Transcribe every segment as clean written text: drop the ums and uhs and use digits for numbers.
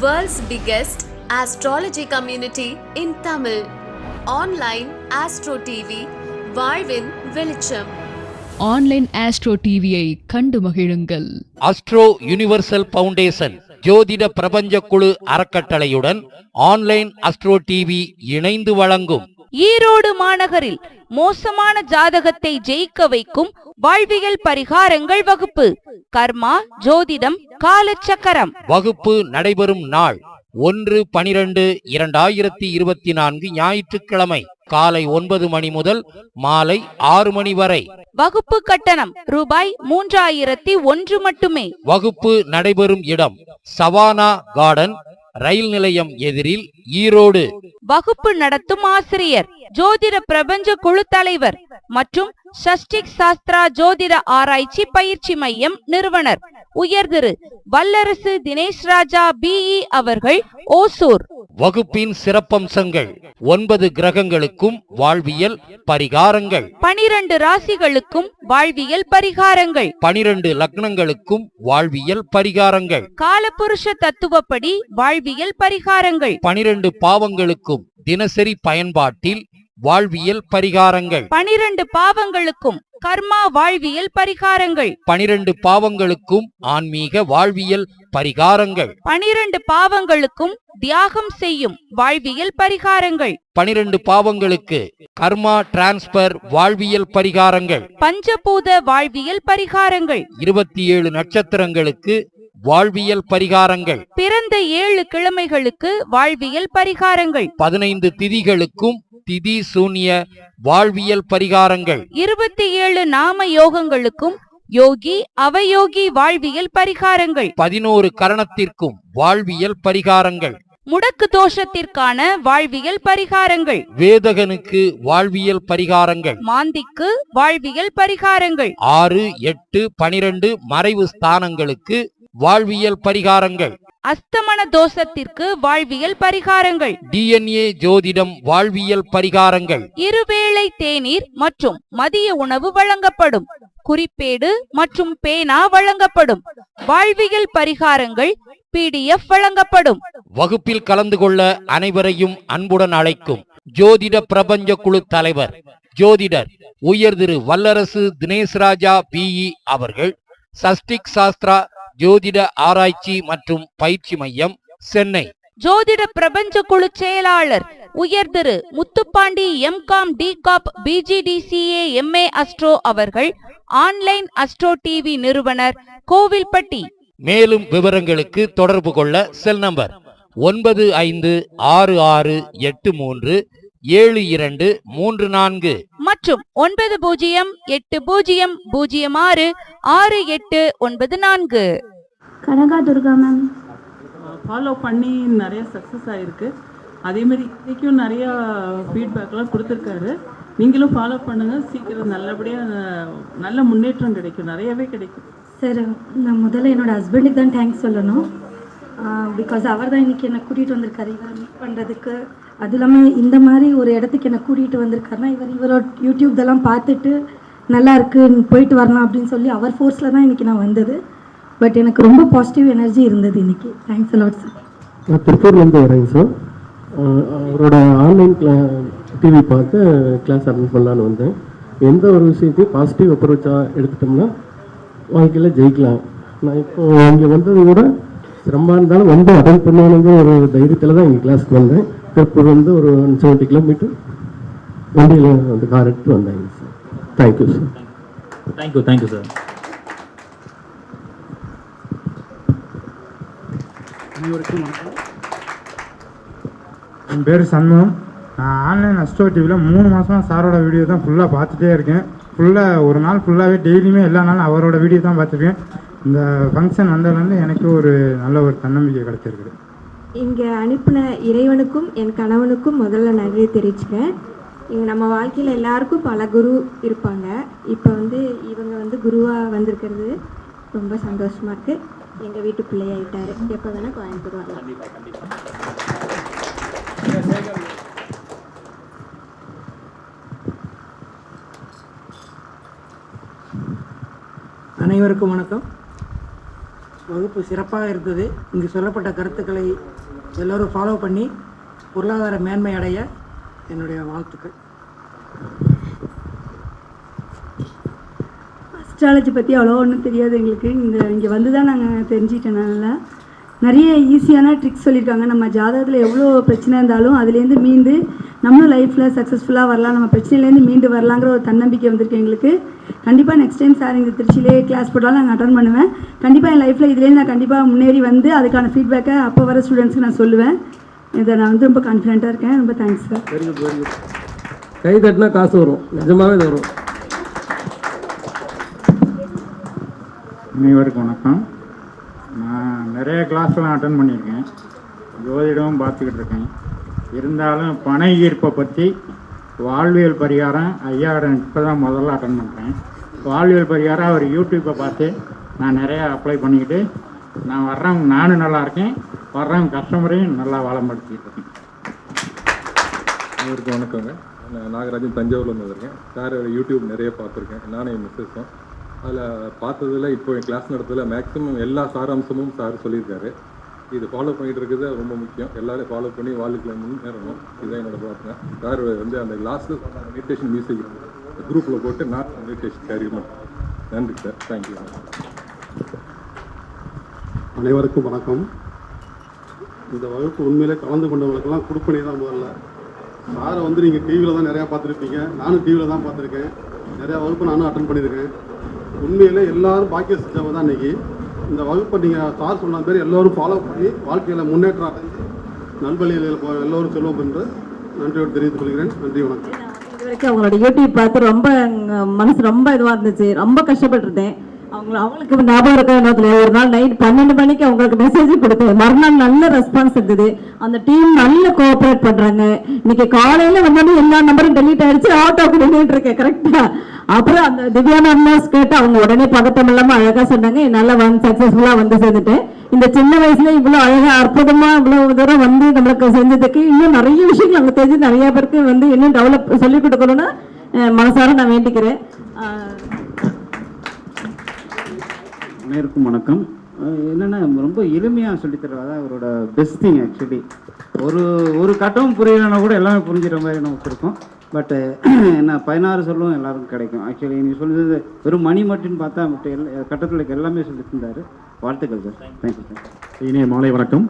World's biggest astrology community in Tamil. Online Astro TV, வாழ்வின் வெளிச்சம். Online astro டிவியை கண்டு மகிழுங்கள். அஸ்ட்ரோ யுனிவர்சல் ஃபவுண்டேஷன் ஜோதிட பிரபஞ்ச குழு அறக்கட்டளையுடன் ஆன்லைன் அஸ்ட்ரோ டிவி இணைந்து வழங்கும் ஈரோடு மாநகரில் மோசமான ஜாதகத்தை ஜெயிக்க வைக்கும் வாழ்வியல் பரிகாரங்கள் வகுப்பு. கர்மா, ஜோதிடம், காலச்சக்கரம். வகுப்பு நடைபெறும் நாள் 1/12/2024 ஞாயிற்றுக்கிழமை காலை 9 மணி முதல் மாலை 6 மணி வரை. வகுப்பு கட்டணம் ரூபாய் 3001 மட்டுமே. வகுப்பு நடைபெறும் இடம் சவானா கார்டன், ரயில் நிலையம் எதிரில், ஈரோடு. வகுப்பு நடத்தும் ஆசிரியர் ஜோதிட பிரபஞ்ச குழு தலைவர் மற்றும் சஷ்டிக் சாஸ்திரா ஜோதிட ஆராய்ச்சி பயிற்சி மையம் நிறுவனர் உயர்திரு வல்லரசு தினேஷ் ராஜா பிஇ அவர்கள், ஓசூர். வகுப்பின் சிறப்பம்சங்கள்: 9 கிரகங்களுக்கும் வாழ்வியல் பரிகாரங்கள், 12 ராசிகளுக்கும் வாழ்வியல் பரிகாரங்கள், 12 லக்னங்களுக்கும் வாழ்வியல் பரிகாரங்கள், காலபுருஷ தத்துவப்படி வாழ்வியல் பரிகாரங்கள், 12 பாவங்களுக்கும் தினசரி பயன்பாட்டில் வாழ்வியல் பரிகாரங்கள், 12 பாவங்களுக்கும் கர்மா வாழ்வியல் பரிகாரங்கள், 12 பாவங்களுக்கும் ஆன்மீக வாழ்வியல் பரிகாரங்கள், 12 பாவங்களுக்கும் தியாகம் செய்யும் வாழ்வியல் பரிகாரங்கள், 12 பாவங்களுக்கு கர்மா டிரான்ஸ்பர் வாழ்வியல் பரிகாரங்கள், பஞ்சபூத வாழ்வியல் பரிகாரங்கள், 27 நட்சத்திரங்களுக்கு வாழ்வியல் பரிகாரங்கள், பிறந்த 7 கிழமைகளுக்கு வாழ்வியல் பரிகாரங்கள், 15 திதிகளுக்கும் திதி சூன்ய வாழ்வியல் பரிகாரங்கள், 27 நாம யோகங்களுக்கும் யோகி அவயோகி வாழ்வியல் பரிகாரங்கள், 11 கரணத்திற்கும் வாழ்வியல் பரிகாரங்கள், முடக்கு தோஷத்திற்கான வாழ்வியல் பரிகாரங்கள், வேதகனுக்கு வாழ்வியல் பரிகாரங்கள், மாந்திக்கு வாழ்வியல் பரிகாரங்கள், 6, 8, 12 மறைவு ஸ்தானங்களுக்கு வாழ்வியல் பரிகாரங்கள், அஸ்தமன தோஷத்திற்கு வாழ்வியல் பரிகாரங்கள், டிஎன்ஏ ஜோதிடம் வாழ்வியல் பரிகாரங்கள், இருவேளை தேநீர் மற்றும் மதிய உணவு வழங்கப்படும், குறிப்பேடு மற்றும் பேனா வழங்கப்படும், வாழ்வியல் பரிகாரங்கள் PDF வழங்கப்படும். வகுப்பில் கலந்து கொள்ள அனைவரையும் அன்புடன் அழைக்கும் ஜோதிட பிரபஞ்ச குழு தலைவர் ஜோதிடர் உயர்திரு வல்லரசு தினேஷ் ராஜா பிஇ அவர்கள், சஷ்டிக் சாஸ்திரா ஜோதிட ஆராய்ச்சி மற்றும் பயிற்சி மையம், சென்னை. ஜோதிட பிரபஞ்ச குழு செயலாளர் உயர்திரு Muthupandi MCom DCOP BGDCA MA astro அவர்கள், ஆன்லைன் அஸ்ட்ரோ டிவி நிறுவனர், கோவில்பட்டி. மேலும் விவரங்களுக்கு தொடர்பு கொள்ள செல் நம்பர் 9566837234 மற்றும் 9080066894. கனகா துர்கா மேம். ஃபாலோ பண்ணி நிறைய சக்ஸஸ் ஆகிருக்கு. அதேமாரி இன்றைக்கும் நிறையா ஃபீட்பேக்லாம் கொடுத்துருக்காரு. நீங்களும் ஃபாலோ பண்ணுங்கள். சீக்கிரம் நல்லபடியாக நல்ல முன்னேற்றம் கிடைக்கும், நிறையவே கிடைக்கும். சார், நான் முதல்ல என்னோடய ஹஸ்பண்டுக்கு தான் தேங்க்ஸ் சொல்லணும். பிகாஸ் அவர் தான் இன்றைக்கி என்னை கூட்டிகிட்டு வந்திருக்காரு இவரை மீட் பண்ணுறதுக்கு. அது இல்லாமல் இந்த மாதிரி ஒரு இடத்துக்கு என்னை கூட்டிகிட்டு வந்திருக்காருன்னா இவரோட யூடியூப் இதெல்லாம் பார்த்துட்டு நல்லா இருக்குது போயிட்டு வரலாம் அப்படின்னு சொல்லி அவர் ஃபோர்ஸில் தான் இன்றைக்கி நான் வந்தது. பட் எனக்கு ரொம்ப பாசிட்டிவ் எனர்ஜி இருந்தது இன்றைக்கி. Thanks a lot sir. நான் திருப்பூர்லேருந்து வரேங்க சார். அவரோட ஆன்லைன் டிவி பார்த்து கிளாஸ் அட்டெண்ட் பண்ணலான்னு வந்தேன். எந்த ஒரு விஷயத்தையும் பாசிட்டிவ் அப்ரோச்சாக எடுத்துட்டோம்னா வாழ்க்கையில் ஜெயிக்கலாம். நான் இப்போது இங்கே வந்தது கூட சிரமமாக இருந்தாலும் வந்து அட்டெண்ட் பண்ணணுங்கிற ஒரு தைரியத்தில் தான் இங்கே கிளாஸ்க்கு வந்தேன். திருப்பூர் வந்து ஒரு 170 கிலோமீட்டர் வண்டியில் வந்து கார் எடுத்து வந்தாங்க sir. Thank you sir. Thank you sir. என் பேர் சண்முகம். நான் ஆன்லைன் அஸ்ட்ரோ டிவியில் 3 மாதமாக சாரோட வீடியோ தான் ஃபுல்லாக பார்த்துட்டே இருக்கேன். ஒரு நாள் ஃபுல்லாகவே டெய்லியுமே எல்லா நாளும் அவரோட வீடியோ தான் பார்த்துருக்கேன். இந்த ஃபங்க்ஷன் வந்ததுலேருந்து எனக்கு ஒரு நல்ல ஒரு தன்னம்பிக்கை கிடச்சிருக்குது. இங்கே அனுப்பின இறைவனுக்கும் என் கணவனுக்கும் முதல்ல நன்றி தெரிவிச்சுக்கிறேன். இங்கே நம்ம வாழ்க்கையில் எல்லாருக்கும் பல குரு இருப்பாங்க. இப்போ இவங்க குருவாக வந்திருக்கிறது ரொம்ப சந்தோஷமாக இருக்குது. எங்கள் வீட்டு பிள்ளையாயிட்டாரு. எப்போ வேணால் கோயம்புத்தூர் வரலாம். அனைவருக்கும் வணக்கம். வகுப்பு சிறப்பாக இருந்தது. இங்கு சொல்லப்பட்ட கருத்துக்களை எல்லோரும் ஃபாலோ பண்ணி பொருளாதார மேன்மை அடைய என்னுடைய வாழ்த்துக்கள். அஸ்ட்ராலஜி பற்றி அவ்வளோ ஒன்றும் தெரியாது எங்களுக்கு. இங்கே வந்து தான் நாங்கள் தெரிஞ்சுக்கிட்டேன். நல்லா நிறைய ஈஸியான ட்ரிக்ஸ் சொல்லியிருக்காங்க. நம்ம ஜாதகத்தில் எவ்வளோ பிரச்சனை இருந்தாலும் அதுலேருந்து மீண்டு நம்மளும் லைஃப்பில் சக்ஸஸ்ஃபுல்லாக வரலாம், நம்ம பிரச்சனையிலேருந்து மீண்டு வரலாங்கிற ஒரு தன்னம்பிக்கை வந்திருக்கு எங்களுக்கு. கண்டிப்பாக நெக்ஸ்ட் டைம் சார் இங்கே திருச்சியிலே கிளாஸ் போட்டாலும் நாங்கள் அட்டன் பண்ணுவேன். கண்டிப்பாக என் லைஃப்பில் இதுலேருந்து நான் கண்டிப்பாக முன்னேறி வந்து அதுக்கான ஃபீட்பேக்கை அப்போ வர ஸ்டூடெண்ட்ஸ்க்கு நான் சொல்லுவேன். இதை நான் வந்து ரொம்ப கான்ஃபிடென்ட்டாக இருக்கேன். ரொம்ப thanks sir. Very good, very good. கை தட்டினா காசு வரும், நிஜமாகவே இது வரும். அனைவருக்கும் வணக்கம். நான் நிறைய கிளாஸ்லாம் அட்டன் பண்ணியிருக்கேன், ஜோதிடமும் பார்த்துக்கிட்டு இருக்கேன். இருந்தாலும் பனை ஈர்ப்பை பற்றி வாழ்வியல் பரிகாரம் ஐயாவிடம் இப்போ தான் முதல்ல அட்டன் பண்ணுறேன். வாழ்வியல் பரிகாரம் அவர் யூடியூப்பை பார்த்து நான் நிறையா அப்ளை பண்ணிக்கிட்டு நான் வர்றவங்க நானும் நல்லா இருக்கேன், வர்றவங்க கஸ்டமரையும் நல்லா வளம்படுத்திக்கிட்டு இருக்கேன். அனைவருக்கும் வணக்கங்க. நான் நாகராஜன், தஞ்சாவூர்லேருந்து வந்திருக்கேன். சார் யூடியூப் நிறைய பார்த்துருக்கேன், நானும் என் மிஸ்ஸஸும். அதில் பார்த்ததில் இப்போ என் கிளாஸ் நடத்ததில் மேக்ஸிமம் எல்லா சாராம்சமும் சார் சொல்லியிருக்காரு. இது ஃபாலோ பண்ணிகிட்டு இருக்கிறது ரொம்ப முக்கியம். எல்லோரும் ஃபாலோ பண்ணி வாழ்க்கையில முன்னேறணும், இதுதான் என்னோட பிரார்த்தனை. சார் வந்து அந்த கிளாஸில் மெடிடேஷன் மியூசிக் குரூப்பில் போட்டு நான் மெடிடேஷன் கேரி பண்ணுறேன். நன்றி சார், தேங்க்யூ. அனைவருக்கும் வணக்கம். இந்த வகுப்பு உண்மையிலே கலந்து கொண்டவங்களுக்கெல்லாம் கொடுப்பனே தான். முதல்ல சாரை வந்து நீங்கள் டிவியில் தான் நிறையா பார்த்துருப்பீங்க, நானும் டிவியில் தான் பார்த்துருக்கேன். நிறையா வகுப்பு நானும் அட்டன் பண்ணியிருக்கேன். உண்மையிலே எல்லோரும் பாக்கிய செஞ்சவங்க தான். இன்றைக்கி இந்த வகுப்பை நீங்கள் சார் சொன்ன பேர் எல்லோரும் ஃபாலோ பண்ணி வாழ்க்கையில் முன்னேற்றம் அடைஞ்சு நல்வழியில் எல்லோரும் செல்வோம் என்று நன்றியோடு தெரிவித்துக் கொள்கிறேன். நன்றி, வணக்கம். இது வரைக்கும் அவங்களோட யூடியூப் பார்த்து ரொம்ப மனசு ரொம்ப இதுவாக இருந்துச்சு, ரொம்ப கஷ்டப்பட்டுருந்தேன். அவங்களுக்கு ஞாபகம் இருக்கிற ஒரு நாள் நைட் 12 மணிக்கு அவங்களுக்கு மெசேஜ் கொடுத்தேன். மறுநாள் நல்ல ரெஸ்பான்ஸ் இருந்தது. அந்த டீம் நல்ல கோஆப்ரேட் பண்றாங்க. இன்னைக்கு காலையில வந்தோடனே எல்லா நம்பரும் டெலீட் ஆயிடுச்சு, ஆட்டோக்கு நின்றுட்டு இருக்கேன் கரெக்டா. அப்புறம் அந்த திவ்யானா அம்மாஸ் கேட்டு அவங்க உடனே பதட்டம் இல்லாம அழகா சொன்னாங்க. என்னால சக்சஸ்ஃபுல்லா வந்து சேர்ந்துட்டேன். இந்த சின்ன வயசுல இவ்வளவு அழகா அற்புதமா இவ்வளவு தூரம் வந்து நம்மளுக்கு செஞ்சதுக்கு இன்னும் நிறைய விஷயங்கள் அங்க தெரிஞ்சு நிறைய பேருக்கு வந்து இன்னும் டெவலப் சொல்லிக் கொடுக்கணும்னு மனசார நான் வேண்டிக்கிறேன். அனைவருக்கும் வணக்கம். என்னென்னா ரொம்ப எளிமையாக சொல்லித்தருவார். அதான் அவரோட பெஸ்ட் திங். ஆக்சுவலி ஒரு கட்டமும் புரியலைன்னா கூட எல்லாமே புரிஞ்சுற மாதிரி நமக்கு இருக்கும். பட்டு என்ன 16 சொல்லும் எல்லாருக்கும் கிடைக்கும். ஆக்சுவலி நீங்கள் சொல்லுறது வெறும் மணி மட்டுன்னு பார்த்தா மற்ற கட்டத்தில் எல்லாமே சொல்லிட்டு இருந்தார். வாழ்த்துக்கள் சார். Thank you sir. இனிய மாலை வணக்கம்.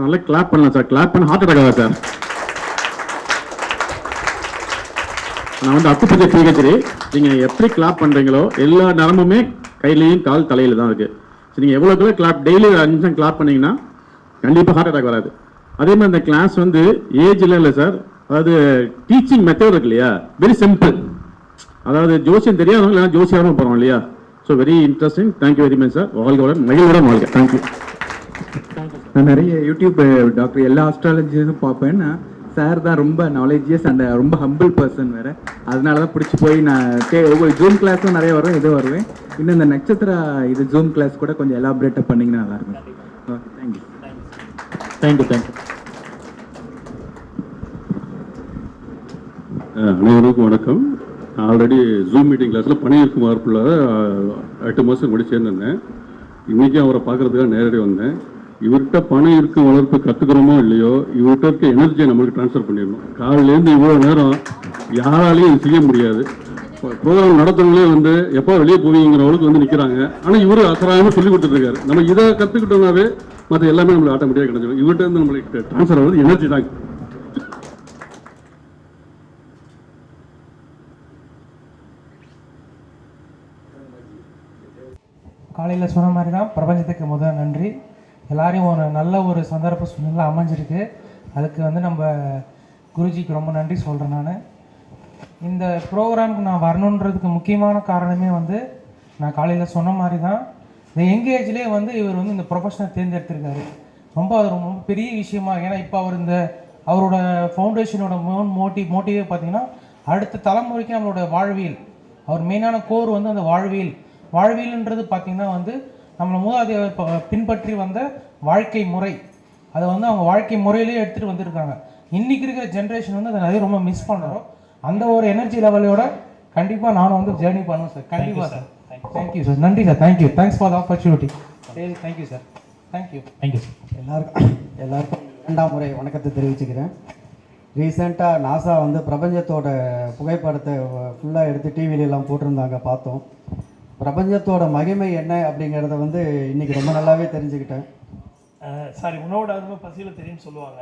நல்லா கிளாப் பண்ணலாம் சார். கிளாப் பண்ண ஹார்ட் அட்டாக் ஆகா சார். நான் வந்து அக்குப்பஞ்ச பிஹெச்டி. நீங்கள் எப்படி கிளாப் பண்ணுறீங்களோ எல்லா நரம்புமே கையிலையும் கால் தலையில் தான் இருக்குது. சரி, நீங்கள் எவ்வளோக்குள்ள கிளாப் டெய்லி 5 நிமிஷம் கிளாப் பண்ணிங்கன்னா கண்டிப்பாக ஹார்ட் அட்டாக் வராது. அதே மாதிரி இந்த கிளாஸ் வந்து ஏஜ்ல இல்லை சார். அதாவது டீச்சிங் மெத்தட் இருக்கு இல்லையா, வெரி சிம்பிள். அதாவது ஜோசியம் தெரியாதவங்க இல்லைனா ஜோசியாரும் போகிறோம் இல்லையா. So very interesting. Thank you very much sir. வாழ்க்கை மகிழ்வுடன் வாழ்க்கை. தேங்க்யூ. நான் நிறைய யூடியூப் டாக்டர் எல்லா ஆஸ்ட்ராலஜிஸும் பார்ப்பேன். சார் தான் ரொம்ப நாலேஜியஸ் அண்ட் ரொம்ப ஹம்பிள் பர்சன் வேறு. அதனால தான் பிடிச்சி போய் நான் ஒவ்வொரு ஜூம் கிளாஸும் நிறைய வரும், இது வருவேன். இன்னும் இந்த நட்சத்திர இது ஜூம் கிளாஸ் கூட கொஞ்சம் எலாபரேட்டாக பண்ணிங்கன்னா நல்லாயிருக்கும். Okay, thank you. Thank you, thank you. அனைவருக்கும் வணக்கம். ஆல்ரெடி ஜூம் மீட்டிங் கிளாஸில் பணியிருக்கும் வார்ப்புள்ள 8 மாதத்துக்கு முன்னாடி சேர்ந்துருந்தேன். இன்றைக்கும் அவரை பார்க்குறதுக்காக நேரடியாக வந்தேன். இவர்கிட்ட பணம் இருக்கும் வளர்ப்பு கற்றுக்கிறோமோ இல்லையோ, இவர்கிட்ட இருக்க எனர்ஜியை நம்மளுக்கு ட்ரான்ஸ்ஃபர் பண்ணிடணும். காலையிலேருந்து இவ்வளோ நேரம் யாராலையும் இது செய்ய முடியாது. ப்ரோக்ராம் நடத்துறவங்களே வந்து எப்போ வெளியே போவீங்கிறவங்களுக்கு வந்து நிற்கிறாங்க. ஆனால் இவர் அசராயமாக சொல்லி கொடுத்துட்ருக்காரு. நம்ம இதை கற்றுக்கிட்டோம்னாவே மற்ற எல்லாமே நம்மளுக்கு ஆட்டோமேட்டிக்காக கிடைச்சிடும். இவர்கிட்ட இருந்து நம்மளுக்கு ட்ரான்ஸ்ஃபர் ஆகுது எனர்ஜி தான். காலையில் சொன்ன மாதிரி தான் பிரபஞ்சத்துக்கு முதல் நன்றி. எல்லாரையும் நல்ல ஒரு சந்தர்ப்ப சூழ்நிலை அமைஞ்சிருக்கு. அதுக்கு வந்து நம்ம குருஜிக்கு ரொம்ப நன்றி சொல்கிறேன். நான் இந்த ப்ரோக்ராமுக்கு நான் வரணுன்றதுக்கு முக்கியமான காரணமே வந்து நான் காலையில் சொன்ன மாதிரி தான். இந்த எங்கேஜ்லேயே வந்து இவர் வந்து இந்த ப்ரொஃபஷனை தேர்ந்தெடுத்திருக்காரு. அது ரொம்ப பெரிய விஷயமா. ஏன்னா இப்போ அவர் அவரோட ஃபவுண்டேஷனோட மோட்டிவே பார்த்தீங்கன்னா அடுத்த தலைமுறைக்கு நம்மளோட வாழ்வியல், அவர் மெயினான கோர் வந்து அந்த வாழ்வியல்ன்றது பார்த்திங்கன்னா வந்து நம்மளை மூதாதையர் பின்பற்றி வந்த வாழ்க்கை முறை. அதை வந்து அவங்க வாழ்க்கை முறையிலேயே எடுத்துகிட்டு வந்திருக்காங்க. இன்றைக்கி இருக்கிற ஜென்ரேஷன் வந்து அதை நிறைய ரொம்ப மிஸ் பண்ணுறோம். அந்த ஒரு எனர்ஜி லெவலோட கண்டிப்பாக நானும் வந்து ஜேர்னி பண்ணுவேன் சார். கண்டிப்பாக சார். Thank you sir. நன்றி sir. Thank you. Thanks for the opportunity. சரி, thank you sir. Thank you. Thank you sir. எல்லாருக்கும் 2ஆம் முறை வணக்கத்தை தெரிவிச்சுக்கிறேன். ரீசெண்டாக நாசா வந்து பிரபஞ்சத்தோட புகைப்படத்தை ஃபுல்லாக எடுத்து டிவிலெலாம் போட்டிருந்தாங்க, பார்த்தோம். பிரபஞ்சத்தோட மகிமை என்ன அப்படிங்கிறத வந்து இன்றைக்கி ரொம்ப நல்லாவே தெரிஞ்சுக்கிட்டேன். சாரி, உணவோட அருமை பசியில் தெரியும்னு சொல்லுவாங்க.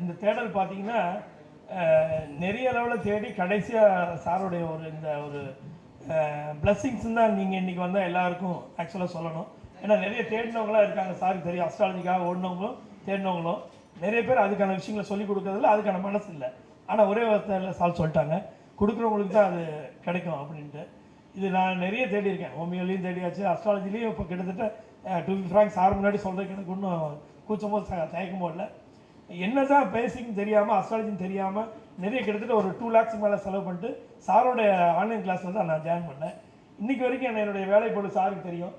இந்த தேடல் பார்த்தீங்கன்னா நிறைய அளவில் தேடி கடைசியாக சாரோடைய இந்த ஒரு பிளஸ்ஸிங்ஸ் தான் நீங்கள் இன்றைக்கி வந்தால் எல்லாருக்கும் ஆக்சுவலாக சொல்லணும். ஏன்னா நிறைய தேடினவங்களாம் இருக்காங்க, சாருக்கு தெரியும். அஸ்ட்ராலஜிக்காக ஓடினவங்களும் தேடினவங்களும் நிறைய பேர் அதுக்கான விஷயங்களை சொல்லிக் கொடுக்கறதில்ல, அதுக்கான மனசு இல்லை. ஆனால் ஒரே வார்த்தையில் சால் சொல்லிட்டாங்க, கொடுக்குறவங்களுக்கு தான் அது கிடைக்கும் அப்படின்ட்டு. இது நான் நிறைய தேடி இருக்கேன். ஹோமியோலையும் தேடியாச்சு, அஸ்ட்ராலஜிலையும் இப்போ கிட்டத்தட்ட டு பி ஃப்ராங்க் சார் முன்னாடி சொல்கிறதுக்கு எனக்கு இன்னும் கூச்சமோ தயக்கமோ இல்லை. என்ன தான் பேசிக்னு தெரியாமல், அஸ்ட்ராலஜின்னு தெரியாமல் நிறைய கிட்டத்தட்ட ஒரு 2 lakhs மேலே செலவு பண்ணிட்டு சாரோடைய ஆன்லைன் கிளாஸில் தான் நான் ஜாயின் பண்ணேன். இன்றைக்கி வரைக்கும் என்னுடைய வேலைப்போடு சாருக்கு தெரியும்.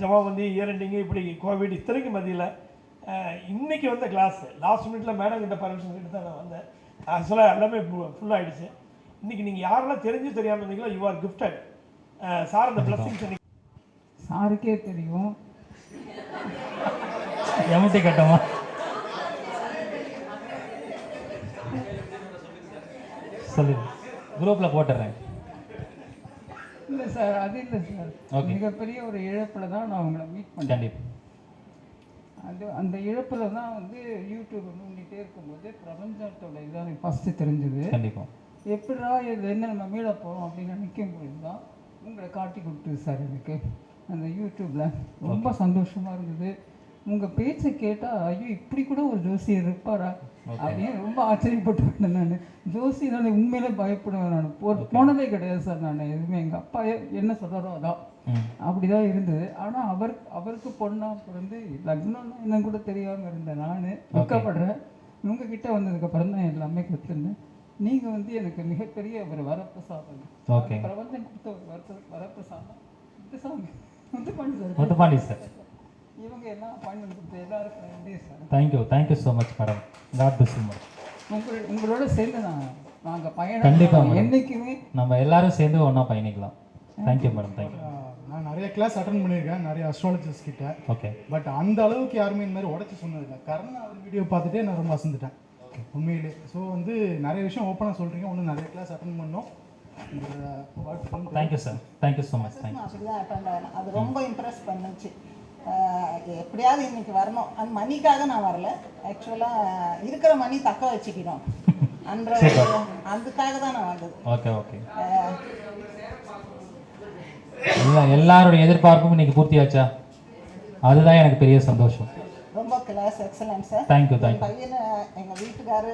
ஜமாபந்தி, இயர் எண்டிங்கு, இப்படி கோவிட் இத்தனைக்கு மத்தியில் இன்றைக்கி வந்த கிளாஸ் லாஸ்ட் மினிட்ல மேடம் கிட்ட பர்மிஷன் கிட்ட தான் நான் வந்தேன். ஆக்சுவலாக எல்லாமே ஃபுல்லாகிடுச்சு. இன்றைக்கி நீங்கள் யாரெல்லாம் தெரிஞ்சு தெரியாமல் இருந்தீங்களோ யூ ஆர் கிஃப்டட். சார் அந்த பிளஸிங்ஸ் சாருக்கே தெரியும். எமட்டி கட்டமா சொல்லுங்க, குரூப்பில் போட்டுறேன். இல்லை சார், அது இல்லை சார். மிகப்பெரிய ஒரு இழப்பில் தான் நான் உங்களை மீட் பண்ணேன். கண்டிப்பாக அந்த இழப்பில் தான் வந்து யூடியூப் நோண்டிகிட்டே இருக்கும்போது பிரபஞ்சத்தோட இதான் எனக்கு ஃபஸ்ட்டு தெரிஞ்சுது. கண்டிப்பாக எப்படா இதுலேருந்து நம்ம மீள போகிறோம் அப்படின்னு நினைக்கும் போது தான் உங்களை காட்டி கொடுத்துது சார் எனக்கு அந்த யூடியூப்பில். ரொம்ப சந்தோஷமாக இருந்தது. உங்கள் பேச்சை கேட்டால் ஐயோ இப்படி கூட ஒரு ஜோசியர் இருப்பாரா அப்படின்னு ரொம்ப ஆச்சரியப்பட்டுவிட்டேன். நான் ஜோசியனால உண்மையிலே பயப்படுவேன். நான் போனதே கிடையாது சார். நான் எதுவுமே எங்கள் அப்பா என்ன சொல்கிறாரோ அதான் அப்படிதான் இருந்தது. ஆனால் அவருக்கு பொண்ணாக பிறந்து லக்னம்னா என்னன்னு கூட தெரியாமல் இருந்தேன். நான் துக்கப்படுறேன். உங்ககிட்ட வந்ததுக்கப்புறம் தான் எல்லாமே கற்றுனேன். நீங்கள் வந்து எனக்கு மிகப்பெரிய ஒரு வரப்பிரசாதம். பிரபஞ்சம் கொடுத்த ஒரு வரப்பிரசாதம் முத்துப்பாண்டி சார். இவங்க எல்லாம் அப்பாயின்மெண்ட் கொடுத்த எல்லாருக்கும் நன்றி sir. Thank you so much madam. God bless you madam. உங்களோட சேர்ந்து நாங்கள் பயணம் கண்டிப்பாக என்றைக்குமே நம்ம எல்லாரும் சேர்ந்து ஒன்றா பயணிக்கலாம். Thank you madam. தேங்க்யூ. நான் நிறைய கிளாஸ் அட்டன் பண்ணியிருக்கேன் நிறைய அஸ்ட்ராலஜர்ஸ் கிட்ட. பட் அந்த அளவுக்கு யாருமே இந்த மாதிரி உடச்சி சொன்னதில்லை. கர்ணா அவர் வீடியோ பார்த்துட்டே நான் ரொம்ப அசந்துட்டேன் உண்மையிலே. ஸோ வந்து நிறைய விஷயம் ஓப்பனாக சொல்கிறீங்க. ஒன்று நிறைய கிளாஸ் அட்டன் பண்ணோம். Thank you sir. Thank you so much. Thank you. அப்படிதான் அட்டன் ஆனேன். அது ரொம்ப இம்ப்ரெஸ் பண்ணுச்சு. எப்படியாவது இன்னைக்கு வரணும். அந்த மணிக்காக நான் வரல. ஆக்சுவலாக இருக்கிற மணி தக்க வச்சுக்கணும் அதுக்காக தான் நான் வந்தது. ஓகே. எல்லாருடைய எதிர்பார்ப்பும் இன்னைக்கு பூர்த்தியாச்சா? அதுதான் எனக்கு பெரிய சந்தோஷம். ரொம்ப கிளாஸ் எக்ஸலன்ட் சார். தேங்க்யூ. பையனை எங்கள் வீட்டுக்காரு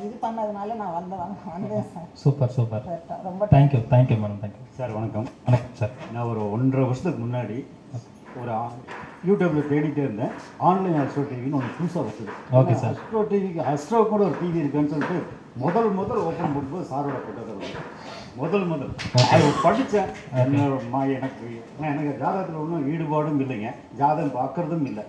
இது பண்ணதுனால நான் வந்தேன் சார். சூப்பர். ரொம்ப தேங்க்யூ மேடம். Thank you sir. வணக்கம் சார். நான் ஒரு 1.5 வருஷத்துக்கு முன்னாடி ஒரு யூடியூப்பில் தேடிட்டே இருந்தேன். ஆன்லைன் அஸ்ட்ரோ டிவின்னு ஒன்று புதுசாக வச்சுது. Okay sir. அஸ்ட்ரோ கூட ஒரு டிவி இருக்குன்னு சொல்லிட்டு முதல் ஓப்பன் பண்ணும்போது சாரோட போட்டதை முதல் அது படித்தேன். எனக்கு ஜாதகத்தில் ஒன்றும் ஈடுபாடும் இல்லைங்க. ஜாதகம் பார்க்குறதும் இல்லை.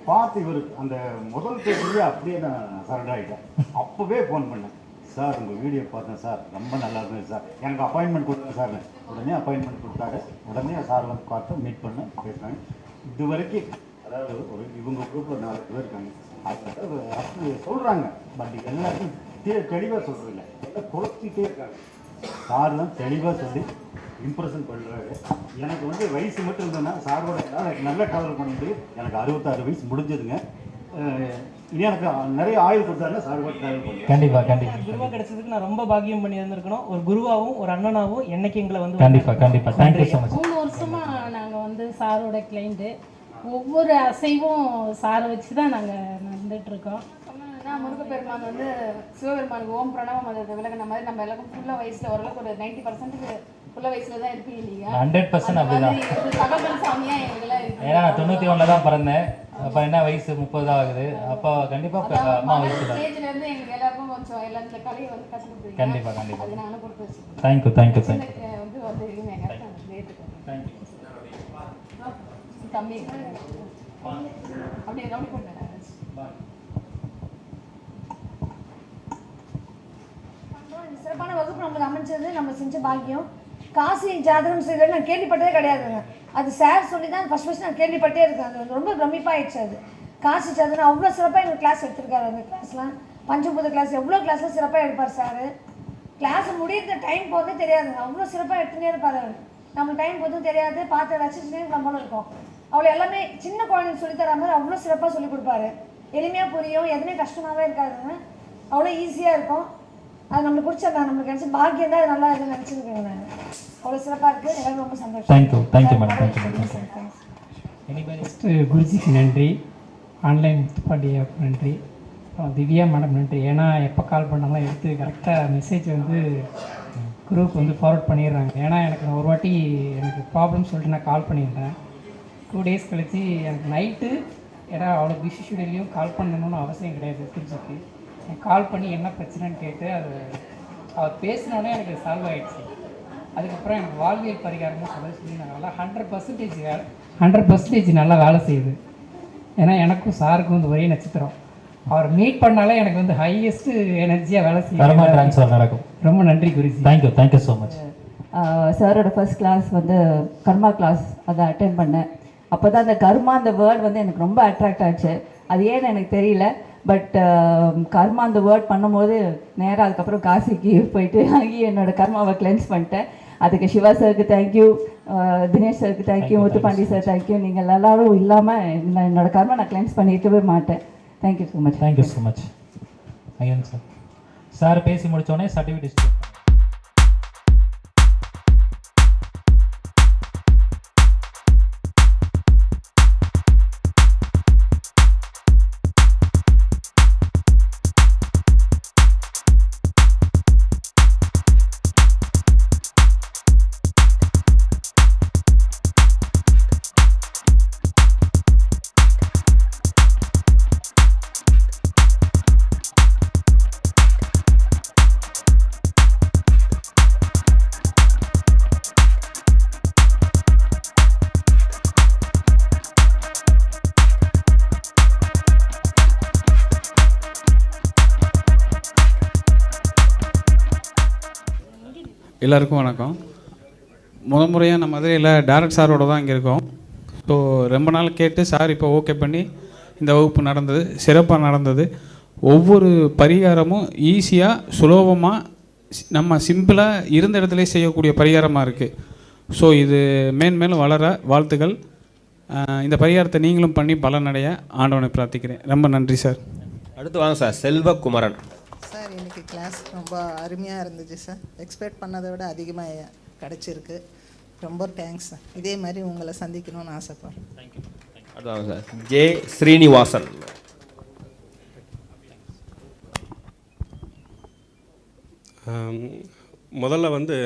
பார்த்து இவர் அந்த முதல் பேசுலேயே அப்படியே நான் சரண்டர் ஆகிட்டேன். அப்போவே ஃபோன் பண்ணேன், சார் உங்கள் வீடியோ பார்த்தேன் சார், ரொம்ப நல்லா இருந்தது சார், எனக்கு அப்பாயின்மெண்ட் கொடுத்தேன் சார். உடனே அப்பாயின்மெண்ட் கொடுத்தாரு. உடனே சார் வந்து பார்த்து மீட் பண்ண பேசுனாங்க. இது வரைக்கும் அதாவது இவங்க குரூப்பில் 4 பேர் இருக்காங்க. அது சொல்கிறாங்க. பட் எல்லாத்தையும் தெளிவாக சொல்கிறதில்ல, எல்லாம் குறைச்சிட்டே இருக்காங்க. சார் தான் தெளிவாக சொல்லி இம்ப்ரெஷன் பண்ணுறாரு. எனக்கு வந்து வயசு மட்டும் இருந்ததுன்னா சாரோட நல்லா ட்ராவல் பண்ணிட்டு எனக்கு 66 வயசு முடிஞ்சதுங்க. இனி எனக்கு நிறைய ஆயுள் கொடுத்தாருன்னா சார் கூட ட்ராவல் பண்ணுறேன். கண்டிப்பாக குருவாக கிடைச்சதுக்கு நான் ரொம்ப பாக்கியம் பண்ணி இருந்திருக்கணும். ஒரு குருவாகவும் ஒரு அண்ணனாகவும் என்னைக்கு எங்களை வந்து கண்டிப்பாக தேங்க்யூ ஸோ மச். 3 வருஷமாக நாங்கள் வந்து சாரோட கிளைண்ட்டு. ஒவ்வொரு அசைவும் சாரை வச்சு தான் நாங்கள் நடந்துகிட்ருக்கோம். முருகப்பெருமான் வந்து சிவபெருமானுக்கு ஓம் பிரணவம் மந்திரத்தை விலகின மாதிரி நம்ம எல்லாருக்கும் ஃபுல்லாக வயசில் ஓரளவுக்கு ஒரு 90% ஃபுல்ல வயசில் தான் இருப்பீங்க நீங்கள். 100% அப்படிதான். தகவல் சாமியாக எங்கெல்லாம் இருக்கு. ஏன்னா நான் 91 தான் பிறந்தேன். அப்போ என்ன வயசு 30 ஆகுது. அப்போ கண்டிப்பாக அம்மா வயசுல ஸ்டேஜ்லேருந்து எங்களுக்கு எல்லாருக்கும் கொஞ்சம் எல்லா இந்த கலையை வந்து கற்றுக் கொடுத்துருக்கீங்க. கண்டிப்பாக அது நானும் கொடுத்து வச்சுருக்கேன். தேங்க்யூ வந்து வந்து எங்கள் தம்பி அப்படி ரவுடி பண்ணுறேன். சிறப்பான வகுப்பு நம்மளுக்கு அமைஞ்சது நம்ம செஞ்ச பாக்கியம். காசி ஜாதகம் சொல்லி நான் கேள்விப்பட்டதே கிடையாதுங்க. அது சார் சொல்லி தான் ஃபஸ்ட் நான் கேள்விப்பட்டே இருக்கேன். அது ரொம்ப பிரமிப்பாயிடுச்சு. அது காசி ஜாதகம் அவ்வளோ சிறப்பாக எங்கள் கிளாஸ் எடுத்திருக்காரு. அந்த கிளாஸ்லாம் பஞ்சபூத கிளாஸ் எவ்வளோ கிளாஸில் சிறப்பாக எடுப்பார் சார். கிளாஸ் முடியிற டைம் போகிறதே தெரியாதுங்க. அவ்வளோ சிறப்பாக எடுத்துகிட்டே இருப்பார் அவர். நம்மளுக்கு டைம் போதும் தெரியாது, பார்த்து ரசிச்சுட்டே நம்மளும் இருக்கோம். அவ்வளோ எல்லாமே சின்ன குழந்தைங்க சொல்லித்தர மாதிரி அவ்வளோ சிறப்பாக சொல்லிக் கொடுப்பாரு. எளிமையாக புரியும், எதுவுமே கஷ்டமாகவே இருக்காதுங்க. அவ்வளோ ஈஸியாக இருக்கும். அது நம்மளுக்கு பிடிச்சா நம்மளுக்கு நினச்சி பாக்கியம் தான் நல்லா இருக்குன்னு நினச்சிருக்கேங்க. நான் அவ்வளோ சிறப்பாக இருக்குது. எல்லாரும் ரொம்ப சந்தோஷம். Thank you madam. ஃபஸ்ட்டு குருஜிக்கு நன்றி, ஆன்லைன் முத்துப்பாண்டியா நன்றி, திவ்யா மேடம் நன்றி. ஏன்னா எப்போ கால் பண்ணாலும் எடுத்து கரெக்டாக மெசேஜ் வந்து குரூப் வந்து ஃபார்வர்ட் பண்ணிடுறாங்க. ஏன்னா எனக்கு ஒரு வாட்டி எனக்கு ப்ராப்ளம் சொல்லிட்டு நான் கால் பண்ணியிருந்தேன். 2 days கழித்து எனக்கு நைட்டு, ஏன்னா அவ்வளோ பிஸி ஷெடியூல்லையும் கால் பண்ணணும்னு அவசியம் கிடையாது குருஜிக்கு. கால் பண்ணி என்ன பிரச்சனைன்னு கேட்டு அது அவர் பேசினோடனே எனக்கு சால்வ் ஆகிடுச்சு. அதுக்கப்புறம் எனக்கு வாழ்வியல் பரிகாரமும் சொல்லி நான் நல்லா 100% நல்லா வேலை செய்யுது. ஏன்னா எனக்கும் சாருக்கும் வந்து ஒரே நட்சத்திரம். அவர் மீட் பண்ணாலே எனக்கு வந்து ஹையஸ்ட் எனர்ஜியாக வேலை செய்யும். ட்ரான்ஸ்ஃபர் நடக்கும். ரொம்ப நன்றி குருஜி. Thank you so much. சாரோட ஃபர்ஸ்ட் கிளாஸ் வந்து கர்மா கிளாஸ் அதை அட்டென்ட் பண்ணேன். அப்போ தான் அந்த கர்மா அந்த வேர்ட் வந்து எனக்கு ரொம்ப அட்ராக்ட் ஆச்சு. அது ஏன்னு எனக்கு தெரியல. பட் கர்மா அந்த வேர்ட் பண்ணும்போது நேராக அதுக்கப்புறம் காசிக்கு போயிட்டு அங்கேயே என்னோடய கர்மாவை கிளென்ஸ் பண்ணிட்டேன். அதுக்கு சிவா சாருக்கு தேங்க்யூ, தினேஷ் சாருக்கு தேங்க்யூ, முத்துப்பாண்டி சார் தேங்க்யூ. நீங்கள் எல்லாரும் இல்லாமல் என்னோடய கர்மா நான் கிளென்ஸ் பண்ணியிருக்கவே மாட்டேன். Thank you so much. Thank you so much. Ayyan sir. Sir பேசி முடித்தோடனே சர்டிஃபிகேட் எல்லாருக்கும் வணக்கம். முறையாக நம்ம மதுரையில் டைரக்ட் சாரோட தான் இங்கே இருக்கோம். ஸோ ரொம்ப நாள் கேட்டு சார் இப்போ ஓகே பண்ணி இந்த வகுப்பு நடந்தது, சிறப்பாக நடந்தது. ஒவ்வொரு பரிகாரமும் ஈஸியாக சுலபமாக நம்ம சிம்பிளாக இருந்த இடத்துல செய்யக்கூடிய பரிகாரமாக இருக்குது. ஸோ இது மேன்மேலும் வளர வாழ்த்துக்கள். இந்த பரிகாரத்தை நீங்களும் பண்ணி பலனடைய ஆண்டவனை பிரார்த்திக்கிறேன். ரொம்ப நன்றி சார். அடுத்து வாங்க சார், செல்வகுமரன் சார். இன்றைக்கி கிளாஸ் ரொம்ப அருமையாக இருந்துச்சு சார். எக்ஸ்பெக்ட் பண்ணதை விட அதிகமாக கிடச்சிருக்கு. ரொம்ப தேங்க்ஸ் சார். இதே மாதிரி உங்களை சந்திக்கணும்னு ஆசைப்படுறேன். அடுத்து வாங்க சார், ஜே ஸ்ரீனிவாசன். முதல்ல வந்து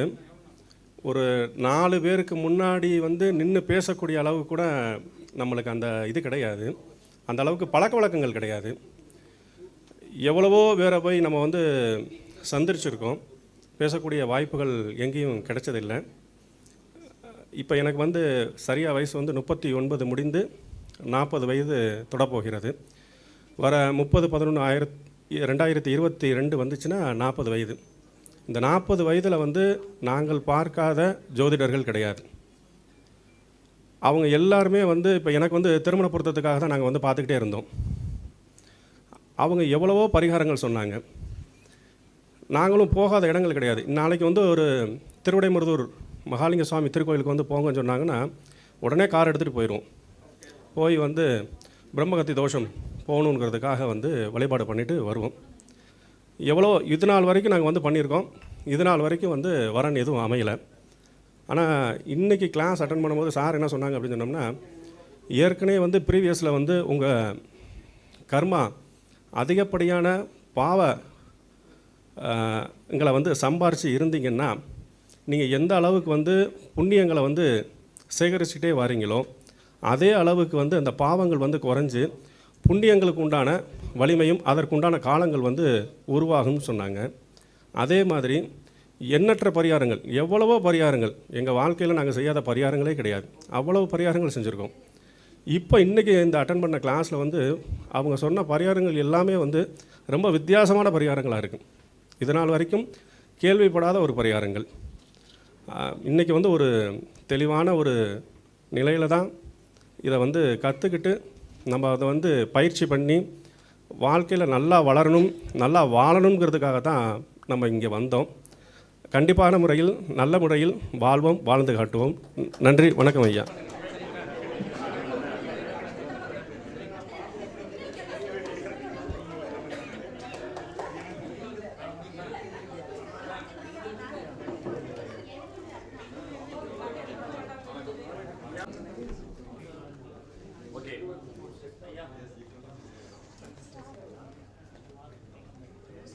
ஒரு 4 பேருக்கு முன்னாடி வந்து நின்று பேசக்கூடிய அளவு கூட நம்மளுக்கு அந்த இது கிடையாது. அந்த அளவுக்கு பழக்க வழக்கங்கள் கிடையாது. எவ்வளவோ வேற போய் நம்ம வந்து சந்திரிச்சிருக்கோம். பேசக்கூடிய வாய்ப்புகள் எங்கேயும் கிடைச்சதில்லை. இப்போ எனக்கு வந்து சரியாக வயசு வந்து 39 முடிந்து 40 வயது தொடப்போகிறது. வர 30/11/2022 வந்துச்சுன்னா 40 வயது. இந்த 40 வயதில் வந்து நாங்கள் பார்க்காத ஜோதிடர்கள் கிடையாது. அவங்க எல்லாருமே வந்து இப்போ எனக்கு வந்து திருமண பொருத்தத்துக்காக தான் நாங்கள் வந்து பார்த்துக்கிட்டே இருந்தோம். அவங்க எவ்வளவோ பரிகாரங்கள் சொன்னாங்க. நாங்களும் போகாத இடங்கள் கிடையாது. நாளைக்கு வந்து ஒரு திருவிடைமருதூர் மகாலிங்க சுவாமி திருக்கோயிலுக்கு வந்து போங்கன்னு சொன்னாங்கன்னா உடனே கார் எடுத்துகிட்டு போயிடுவோம். போய் வந்து பிரம்மகத்தி தோஷம் போகணுங்கிறதுக்காக வந்து வழிபாடு பண்ணிவிட்டு வருவோம். எவ்வளோ இது நாள் வரைக்கும் நாங்கள் வந்து பண்ணியிருக்கோம். இது நாள் வரைக்கும் வந்து வரன் எதுவும் அமையலை. ஆனால் இன்றைக்கி கிளாஸ் அட்டன் பண்ணும்போது சார் என்ன சொன்னாங்க அப்படின்னு சொன்னோம்னா, ஏற்கனவே வந்து ப்ரீவியஸில் வந்து உங்கள் கர்மா அதிகப்படியான பாவங்களை வந்து சம்பாரித்து இருந்தீங்கன்னா நீங்கள் எந்த அளவுக்கு வந்து புண்ணியங்களை வந்து சேகரிச்சுட்டே வாரீங்களோ அதே அளவுக்கு வந்து அந்த பாவங்கள் வந்து குறைஞ்சி புண்ணியங்களுக்கு உண்டான வலிமையும் அதற்குண்டான காலங்கள் வந்து உருவாகும்னு சொன்னாங்க. அதே மாதிரி எண்ணற்ற பரிகாரங்கள், எவ்வளவோ பரிகாரங்கள், எங்கள் வாழ்க்கையில் நாங்கள் செய்யாத பரிகாரங்களே கிடையாது. அவ்வளவு பரிகாரங்கள் செஞ்சுருக்கோம். இப்போ இன்றைக்கி இந்த அட்டன் பண்ண கிளாஸில் வந்து அவங்க சொன்ன பரிகாரங்கள் எல்லாமே வந்து ரொம்ப வித்தியாசமான பரிகாரங்களாக இருக்குது. இதனால் வரைக்கும் கேள்விப்படாத ஒரு பரிகாரங்கள். இன்றைக்கி வந்து ஒரு தெளிவான ஒரு நிலையில் தான் இதை வந்து கற்றுக்கிட்டு நம்ம அதை வந்து பயிற்சி பண்ணி வாழ்க்கையில் நல்லா வளரணும், நல்லா வாழணுங்கிறதுக்காக தான் நம்ம இங்கே வந்தோம். கண்டிப்பான முறையில் நல்ல முறையில் வாழ்வோம், வாழ்ந்து காட்டுவோம். நன்றி, வணக்கம் ஐயா.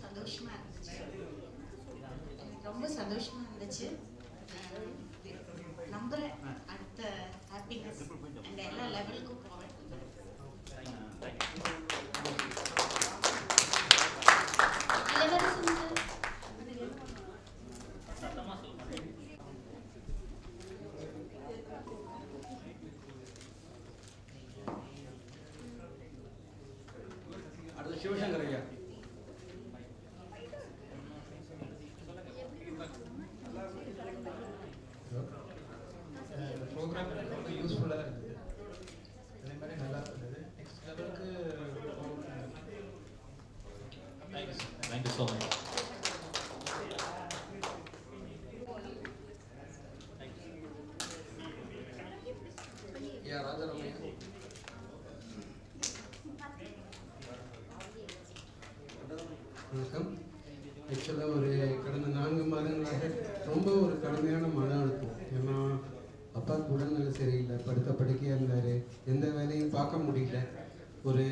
சந்தோஷமா இருந்துச்சு, ரொம்ப சந்தோஷமா இருந்துச்சு. நம்புறேன் அடுத்த ஹாப்பினஸ் அண்ட் எல்லா லெவலுக்கும் போவேன். அடுத்து சிவசங்கர் ஐயா. ப்ரோக்ராம் ரொம்ப யூஸ்ஃபுல்லாக இருந்தது, அதே மாதிரி நல்லா இருந்தது. நெக்ஸ்ட் லெவலுக்கு தேங்க்யூ ஸோ மச். ஐயா ராஜாராமையா. வணக்கம். ஆக்சுவலாக ஒரு கடந்த 4 மாதங்களாக ரொம்ப ஒரு கடுமையான மன அழுத்தம். ஏன்னா அப்பாவுக்கு உடல்நிலை சரியில்லை, படுத்த படுக்கையாக இருந்தார், எந்த வேலையும் பார்க்க முடியல. ஒரு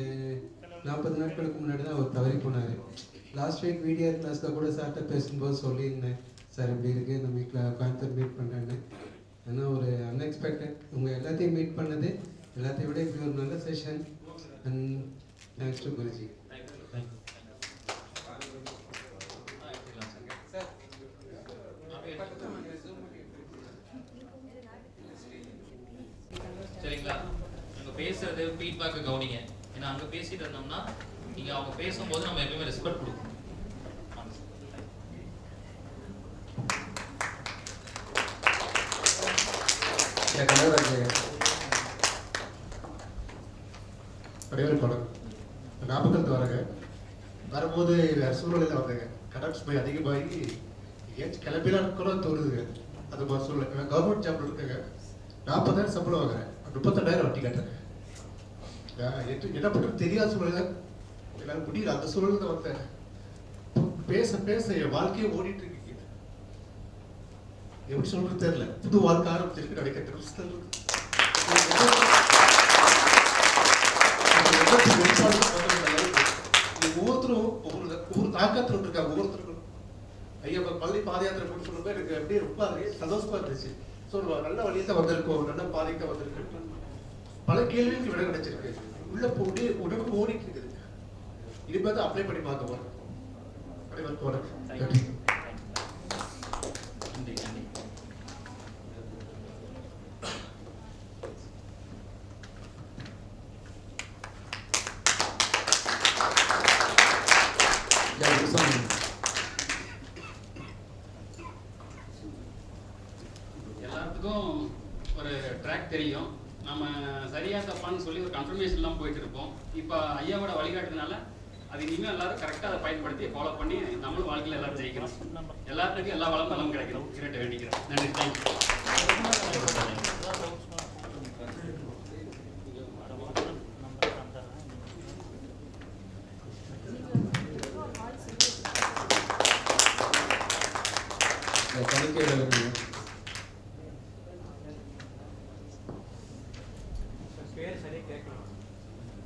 40 நாட்களுக்கு முன்னாடி தான் அவர் தவறி போனார். லாஸ்ட் வீக் வீடியோ கிளாஸில் கூட சார்கிட்ட பேசும்போது சொல்லியிருந்தேன், சார் இப்படி இருக்குது, நம்ம கோயம்புத்தூர் மீட் பண்ணுறேன்னு. ஏன்னா ஒரு அன்எக்ஸ்பெக்டட் உங்கள் எல்லாத்தையும் மீட் பண்ணது, எல்லாத்தையும் விட இப்படி ஒரு நல்ல session. And thanks to Guruji. சரிங்களா? அங்கே பேசுறது ஃபீட்பேக்கை கவனிங்க. ஏன்னா அங்கே பேசிட்டு இருந்தோம்னா நீங்கள் அவங்க பேசும்போது நம்ம எப்பயுமே ரெஸ்பெக்ட் கொடுக்கணும். அடையாளம் படம் ஞாபகத்து வரங்க வரும்போது வேறு சூழ்நிலையில் வந்தேங்க. கடன் சுமை அதிகமாகி ஏன் கிளம்பிலாம் கூட தோணுதுங்க. அது மாதிரி சூழ்நிலை கவர்மெண்ட் ஜாப்ல இருக்குங்க. 40,000 சம்பளம் வாங்குறேன், 32,000 வட்டி கட்டுறேன். என்ன பண்ணுறது தெரியாத சூழ்நிலை, என்னால் முடியல. அந்த சூழ்நிலை தான் வந்தேன். பேச பேச என் வாழ்க்கையை ஓடிட்டு இருக்கு. எப்படி சொல்றது தெரியல. புது வாழ்க்கை ஆரம்பிச்சிருக்கு நினைக்கிறேன். ஒவ்வொருத்தரும் ஒவ்வொரு தாக்கத்தில் இருக்காங்க. ஒவ்வொருத்தருக்கும் ஐயா பள்ளி பாத யாத்திரை போட்டு சொல்லும்போது எனக்கு அப்படியே ரொம்ப சந்தோஷமா இருந்துச்சு. ஸோ நல்ல வழியை தான் வந்திருக்கோம், நல்ல பாதைக்கு தான் வந்திருக்கு. பல கேள்விகளுக்கு விட கிடைச்சிருக்கு. உள்ள போட்டு உடம்பு ஓடிட்டு இருக்குது. இனிமேல் தான் அப்ளை பண்ணி பார்க்க போறேன். அனைவருக்கும் வணக்கம். நன்றி. எல்லாத்துக்கும் ஒரு ட்ராக் தெரியும். நம்ம சரியா தப்பான்னு சொல்லி ஒரு கன்ஃபர்மேஷன்லாம் போயிட்டு இருப்போம். இப்போ ஐயாவோட வழிகாட்டுனால அது இனிமேல் எல்லாரும் கரெக்டாக அதை பயன்படுத்தி ஃபாலோ பண்ணி நம்மளும் வாழ்க்கையில் எல்லாரும் ஜெயிக்கிறோம். எல்லாத்துக்கும் எல்லா வளம் நலம் கிடைக்கணும். கிரேட்டை வேண்டிக்கிறேன். நன்றி. தேங்க்யூ.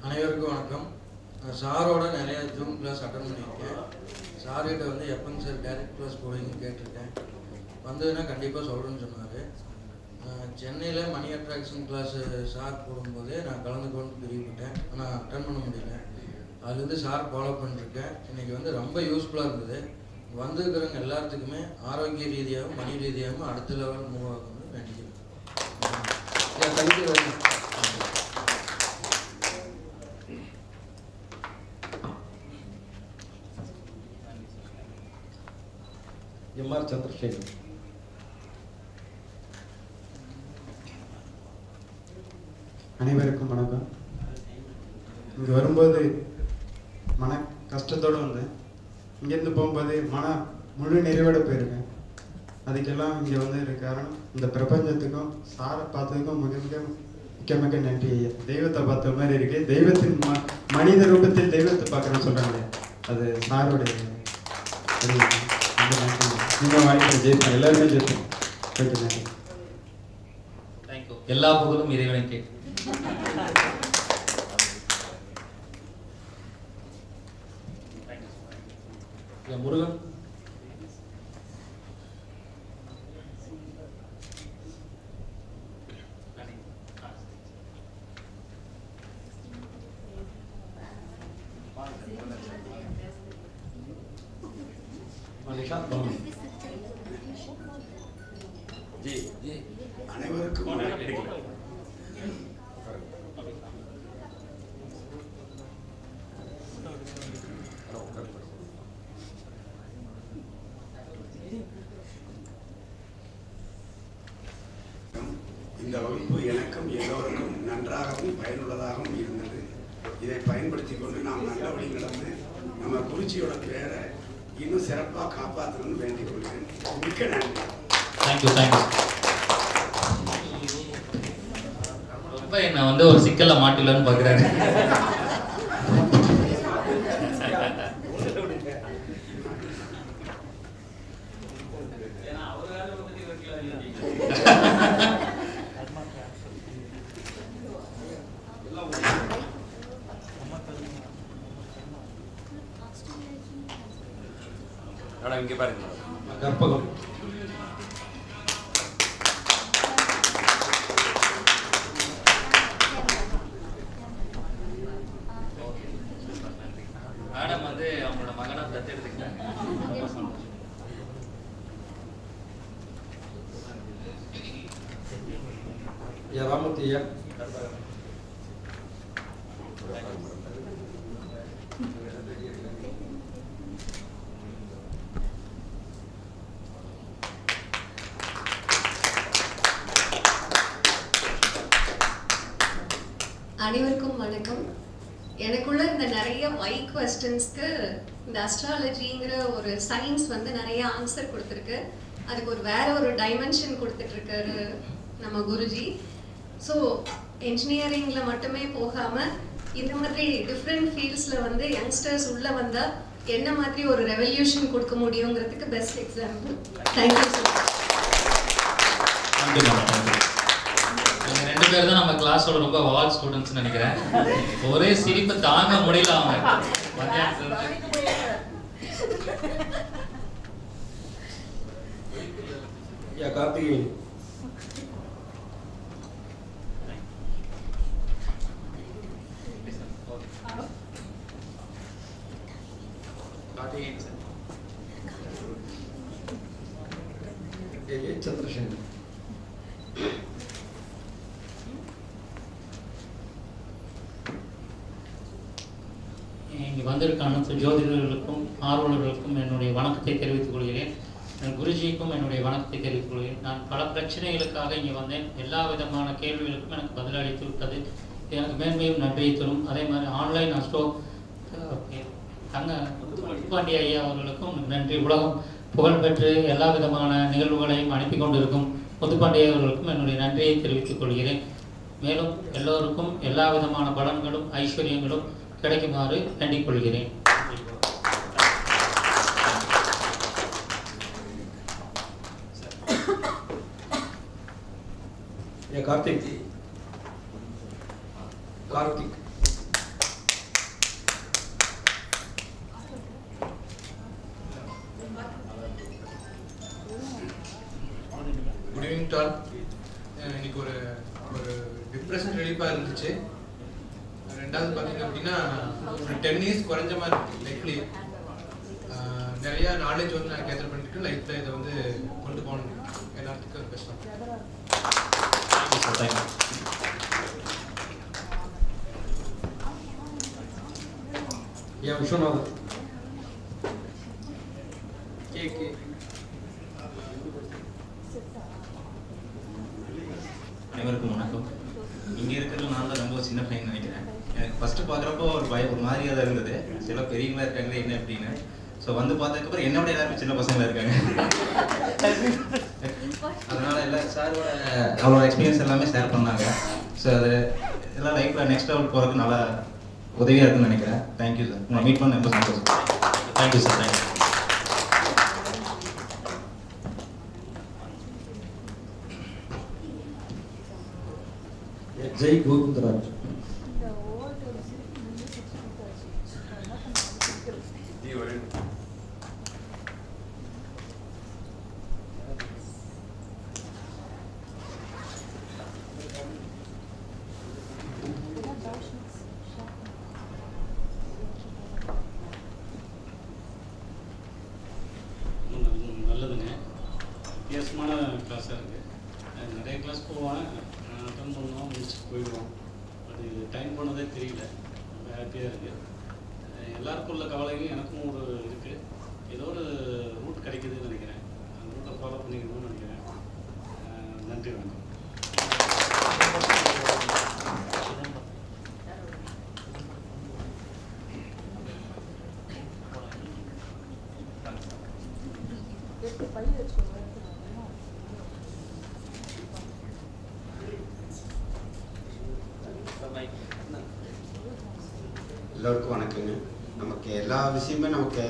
அனைவருக்கும் வணக்கம். சாரோட நிறைய ஜூம் கிளாஸ் அட்டன் பண்ணியிருக்கேன். சார்கிட்ட வந்து எப்போங்க சார் டைரக்ட் கிளாஸ் போவீங்கன்னு கேட்டிருக்கேன். வந்ததுன்னா கண்டிப்பாக சொல்கிறேன்னு சொன்னார். சென்னையில் மணி அட்ராக்ஷன் கிளாஸ் சார் போடும்போது நான் கலந்துக்கொண்டு பிரிவுபட்டேன், ஆனால் அட்டன் பண்ண முடியல. அதுலேருந்து சார் ஃபாலோ பண்ணிருக்கேன். இன்றைக்கி வந்து ரொம்ப யூஸ்ஃபுல்லாக இருந்தது. வந்திருக்கிறவங்க எல்லாத்துக்குமே ஆரோக்கிய ரீதியாகவும் மணி ரீதியாகவும் அடுத்த லெவல் மூவ் ஆகணும்னு வேண்டிக்கிறேன். எம்ஆர் சந்திரசேகர். அனைவருக்கும் வணக்கம். இங்கே வரும்போது மன கஷ்டத்தோடு வந்தேன். இங்கேருந்து போகும்போது முழு நிறைவோடு போயிருக்கேன். அதுக்கெல்லாம் இங்கே வந்து காரணம் இந்த பிரபஞ்சத்துக்கும் சாரை பார்த்ததுக்கும் மிக மிக நன்றி ஐயா. தெய்வத்தை பார்த்த மாதிரி இருக்கு. தெய்வத்தின் மனித ரூபத்தில் தெய்வத்தை பார்க்குறேன்னு சொல்கிறாங்களே, அது சாரோடைய நீங்கள் வாழ்க்கையில் ஜெயிப்பேன், எல்லாருமே ஜெயிப்பேன். ஓகே, நன்றி. தேங்க்யூ. எல்லா புகழும் இறைவனுக்கு. முருகன். அனைவருக்கும் இந்த வகுப்பு எனக்கும் எல்லோருக்கும் நன்றாகவும் பயனுள்ளதாகவும் இருந்தது. இதை பயன்படுத்தி கொண்டு நாம் நல்ல வழி நடந்து நம்ம குருஜியோட பேரை இன்னும் சிறப்பாக காப்பாற்றணும்னு வேண்டிக் கொள்கிறேன். மிக்க நன்றி. தேங்க்யூ. ரொம்ப என்ன வந்து ஒரு சிக்கல்ல மாட்டிலன்னு பார்க்குறாரு. இங்கே பாருங்க, கற்பகம். மேடம் வந்து அவங்களோட மகனை தத்தெடுத்துக்கிட்டாங்க. ராமத்தியா அனைவருக்கும் வணக்கம். எனக்குள்ள இந்த நிறைய வை கொஸ்டின்ஸ்க்கு இந்த அஸ்ட்ராலஜிங்கிற ஒரு சயின்ஸ் வந்து நிறைய ஆன்சர் கொடுத்துருக்கு. அதுக்கு வேற ஒரு டைமென்ஷன் கொடுத்துட்ருக்காரு நம்ம குருஜி. ஸோ என்ஜினியரிங்கில் மட்டுமே போகாமல் இந்த மாதிரி டிஃப்ரெண்ட் ஃபீல்ட்ஸில் வந்து யங்ஸ்டர்ஸ் உள்ளே வந்தால் என்ன மாதிரி ஒரு ரெவல்யூஷன் கொடுக்க முடியுங்கிறதுக்கு best example. Thank you so much. இவங்க 2 பேர் தான் நம்ம கிளாஸோட ரொம்ப வால் ஸ்டூடெண்ட்ஸ் நினைக்கிறேன். ஒரே சிரிப்பு தாங்க முடியல அவங்க. கார்த்திகேயன். சந்திரசேகர். இங்கே வந்திருக்கான ஜோதிடர்களுக்கும் ஆர்வலர்களுக்கும் என்னுடைய வணக்கத்தை தெரிவித்துக் கொள்கிறேன். குருஜிக்கும் என்னுடைய வணக்கத்தை தெரிவித்துக் கொள்கிறேன். நான் பல பிரச்சனைகளுக்காக இங்கே வந்தேன். எல்லா விதமான கேள்விகளுக்கும் எனக்கு பதிலளித்து விட்டது. எனக்கு மேன்மையும் நன்றியை தரும். அதே மாதிரி ஆன்லைன் அஸ்ட்ரோ முத்துப்பாண்டி ஐயா அவர்களுக்கும் நன்றி. உலகம் புகழ்பெற்று எல்லா விதமான நிகழ்வுகளையும் அனுப்பி கொண்டிருக்கும் முத்துப்பாண்டி அவர்களுக்கும் என்னுடைய நன்றியை தெரிவித்துக் கொள்கிறேன். மேலும் எல்லோருக்கும் எல்லா விதமான பலன்களும் ஐஸ்வர்யங்களும் கிடைக்குமாறு வேண்டிக் கொள்கிறேன். Karthik. Good evening to all. இன்னைக்கு ஒரு டிப்ரெஷன் ரிலீஃபாக இருந்துச்சு. ரெண்டாவது பார்த்தீங்க அப்படின்னா ஒரு 10 இயர்ஸ் குறைஞ்ச மாதிரி இருக்கு லைஃப்லி. நிறையா நாலேஜ் வந்து நான் கேதர் பண்ணிட்டு லைஃப்பில் இதை வந்து கொண்டு போகணும். எல்லாத்துக்கும் கஷ்டம். விஸ்வநாதன். கே அனைவருக்கும் வணக்கம். இங்கே இருக்கிறது நான் தான் ரொம்ப சின்ன பையன் நினைக்கிறேன். எனக்கு ஃபஸ்ட்டு பார்க்குறப்போ ஒரு ஒரு மாதிரியாக தான் இருந்தது, சில பெரியவங்களா இருக்காங்களே என்ன அப்படின்னு. ஸோ வந்து பார்த்ததுக்கப்புறம் என்னோட எல்லாருமே சின்ன பசங்களாக இருக்காங்க. அதனால் எல்லா சாரோட அவரோட எக்ஸ்பீரியன்ஸ் எல்லாமே ஷேர் பண்ணாங்க. ஸோ அது எல்லாம் லைஃப்பில் நெக்ஸ்ட் லெவல் போகிறதுக்கு நல்லா உதவியாக இருக்குன்னு நினைக்கிறேன். தேங்க்யூ சார், உங்களை மீட் பண்ண ரொம்ப சந்தோஷம். Thank you sir. Thank you. Jai Govindaraj. நல்லதுங்க, வித்தியாசமான கிளாஸாக இருக்குது. நிறைய கிளாஸ் போவேன், அட்டன் பண்ணுவோம், முடிச்சுட்டு போயிடுவோம். அது டைம் போனதே தெரியல, ரொம்ப ஹாப்பியாக இருக்குது. எல்லாருக்கும் உள்ள கவலையும் எனக்கும் ஒரு இருக்குது. ஏதோ ஒரு ரூட் கிடைக்குதுன்னு நினைக்கிறேன், அந்த ரூட்டை ஃபாலோ பண்ணிக்கணும்னு நினைக்கிறேன். நன்றி, வணக்கம். எல்லோருக்கும் வணக்கங்க. நமக்கு எல்லா விஷயமே நமக்கு